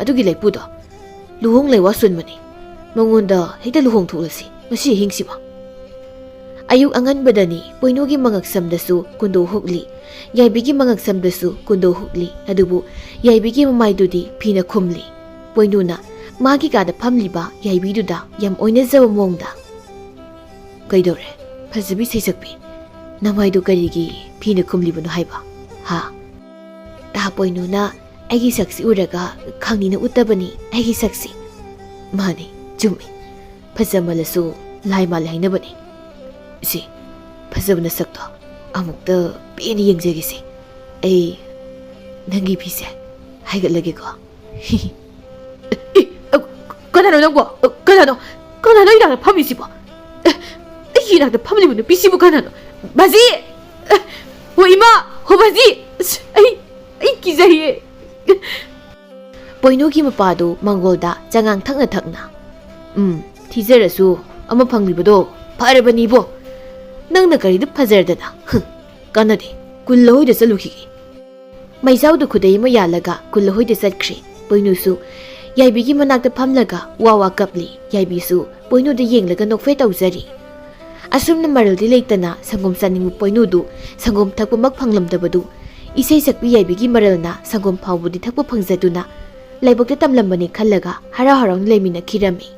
ꯑꯗꯨꯒꯤ ꯂꯩꯄꯨꯗꯣ ꯂꯨꯍꯣꯡ ꯂꯩꯋꯥ ꯁꯨꯟꯕꯅꯤ ꯃꯉꯣꯟꯗ ꯍꯦꯛꯇ ꯂꯨꯍꯣꯡꯊꯣꯛꯂꯁꯤ ꯉꯁꯤ ꯑꯍꯤꯡꯁꯤꯃ ꯑꯌꯨꯛ ꯑꯉꯟꯕꯗꯅꯤ ꯄꯣꯏꯅꯨꯒꯤ ꯃꯉꯛꯁꯝꯗꯁꯨ ꯀꯨꯟꯗꯣ ꯍꯨꯛꯂꯤ ꯌꯥꯏꯕꯤꯒꯤ ꯃꯉꯛꯁꯝꯗꯁꯨ ꯀꯨꯟꯗꯣ ꯍꯨꯛꯂꯤ ꯑꯗꯨꯕꯨ ꯌꯥꯏꯕꯤꯒꯤ ꯃꯃꯥꯏꯗꯨꯗꯤ ꯐꯤꯅ ꯈꯨꯝꯂꯤ ꯄꯣꯏꯅꯨꯅ ꯃꯥꯒꯤ ꯀꯥꯗ ꯐꯝꯂꯤꯕ ꯌꯥꯏꯕꯤꯗꯨꯗ ꯌꯥꯝ ꯑꯣꯏꯅꯖꯕ ꯃꯑꯣꯡꯗ ꯀꯩꯗꯧꯔꯦ ꯐꯖꯕꯤ ꯁꯩꯁꯛꯄꯤ ꯅꯃꯥꯏꯗꯨ ꯀꯔꯤꯒꯤ ꯐꯤꯅ ꯈꯨꯝꯂꯤꯕꯅꯣ ꯍꯥꯏꯕ ꯍꯥ ꯇꯥ ꯄꯣꯏꯅꯨꯅ ꯑꯩꯒꯤ ꯁꯛꯁꯤ ꯎꯔꯒ ꯈꯪꯅꯤꯅ ꯎꯠꯇꯕꯅꯤ ꯑꯩꯒꯤ ꯁꯛꯁꯤ ꯃꯥꯅꯤ ꯆꯨꯝꯃꯤ ꯐꯖꯃꯜꯂꯁꯨ ꯂꯥꯏ ꯃꯥꯜꯂꯦ ꯍꯥꯏꯅꯕꯅꯤ ꯁꯤ ꯐꯖꯕ ꯅꯁꯛꯇꯣ ꯑꯃꯨꯛꯇ ꯄꯦꯟꯅ ꯌꯦꯡꯖꯒꯦꯁꯤ ꯑꯩ ꯅꯪꯒꯤ ꯐꯤꯁꯦ ꯍꯥꯏꯒꯠꯂꯒꯦꯀꯣ ꯀꯅꯥꯅꯣ ꯅꯪꯕꯣ ꯀꯅꯥꯅꯣ ꯏꯅꯥꯛꯇ ꯐꯝꯃꯤꯁꯤꯕꯣ ꯑꯩꯒꯤ ꯏꯅꯥꯛꯇ ꯐꯝꯂꯤꯕ ꯅꯨꯄꯤꯁꯤꯕꯨ ꯀꯅꯥꯅꯣ 바지! 이마! 바지! ꯑꯩ ꯀꯤꯖꯩꯌꯦ ꯄꯣꯏꯅꯨꯒꯤ ꯃꯄꯥꯗꯨ ꯃꯪꯒꯣꯜꯗ ꯆꯉꯥꯡ ꯊꯛꯅ ꯊꯛꯅ ꯊꯤꯖꯔꯁꯨ ꯑꯃ ꯐꯪꯂꯤꯕꯗꯣ ꯐꯔꯕꯅꯤꯕꯣ ꯅꯪꯅ ꯀꯔꯤꯗ ꯐꯖꯔꯗꯅ ꯀꯥꯟꯅꯗꯦ ꯀꯨꯜꯂꯍꯣꯏꯗ ꯆꯠꯂꯨꯈꯤꯒꯦ ꯃꯩꯖꯥꯎꯗ ꯈꯨꯗꯩ ꯑꯃ ꯌꯥꯜꯂꯒ ꯀꯨꯜꯂꯍꯣꯏꯗ ꯆꯠꯈ꯭ꯔꯦ ꯄꯣꯏꯅꯨꯁꯨ ꯌꯥꯏꯕꯤꯒꯤ ꯃꯅꯥꯛꯇ ꯐꯝꯂꯒ ꯋꯥ ꯀꯞꯂꯤ ꯌꯥꯏꯕꯤꯁꯨ ꯄꯣꯏꯅꯨꯗ ꯌꯦꯡꯂꯒ ꯅꯣꯛꯐꯦꯠ ꯇꯧꯖꯔꯤ ꯑꯁꯨꯝꯅ ꯃꯔꯜꯗꯤ ꯂꯩꯇꯅ ꯁꯪꯒꯣꯝ ꯆꯥꯅꯤꯡꯕ ꯄꯣꯏꯅꯨꯗꯨ ꯁꯪꯒꯣꯝ ꯊꯛꯄꯃꯛ ꯐꯪꯂꯝꯗꯕꯗꯨ ꯏꯁꯩ ꯁꯛꯄꯤ ꯌꯥꯏꯕꯤꯒꯤ ꯃꯔꯜꯅ ꯁꯪꯒꯣꯝ ꯐꯥꯎꯕꯗꯤ ꯊꯛꯄ ꯐꯪꯖꯗꯨꯅ ꯂꯥꯏꯕꯛꯇ ꯇꯝꯂꯝꯕꯅꯤ ꯈꯜꯂꯒ ꯍꯔꯥꯎ ꯍꯔꯥꯎꯅ ꯂꯩꯃꯤꯟꯅꯈꯤꯔꯝꯃꯤ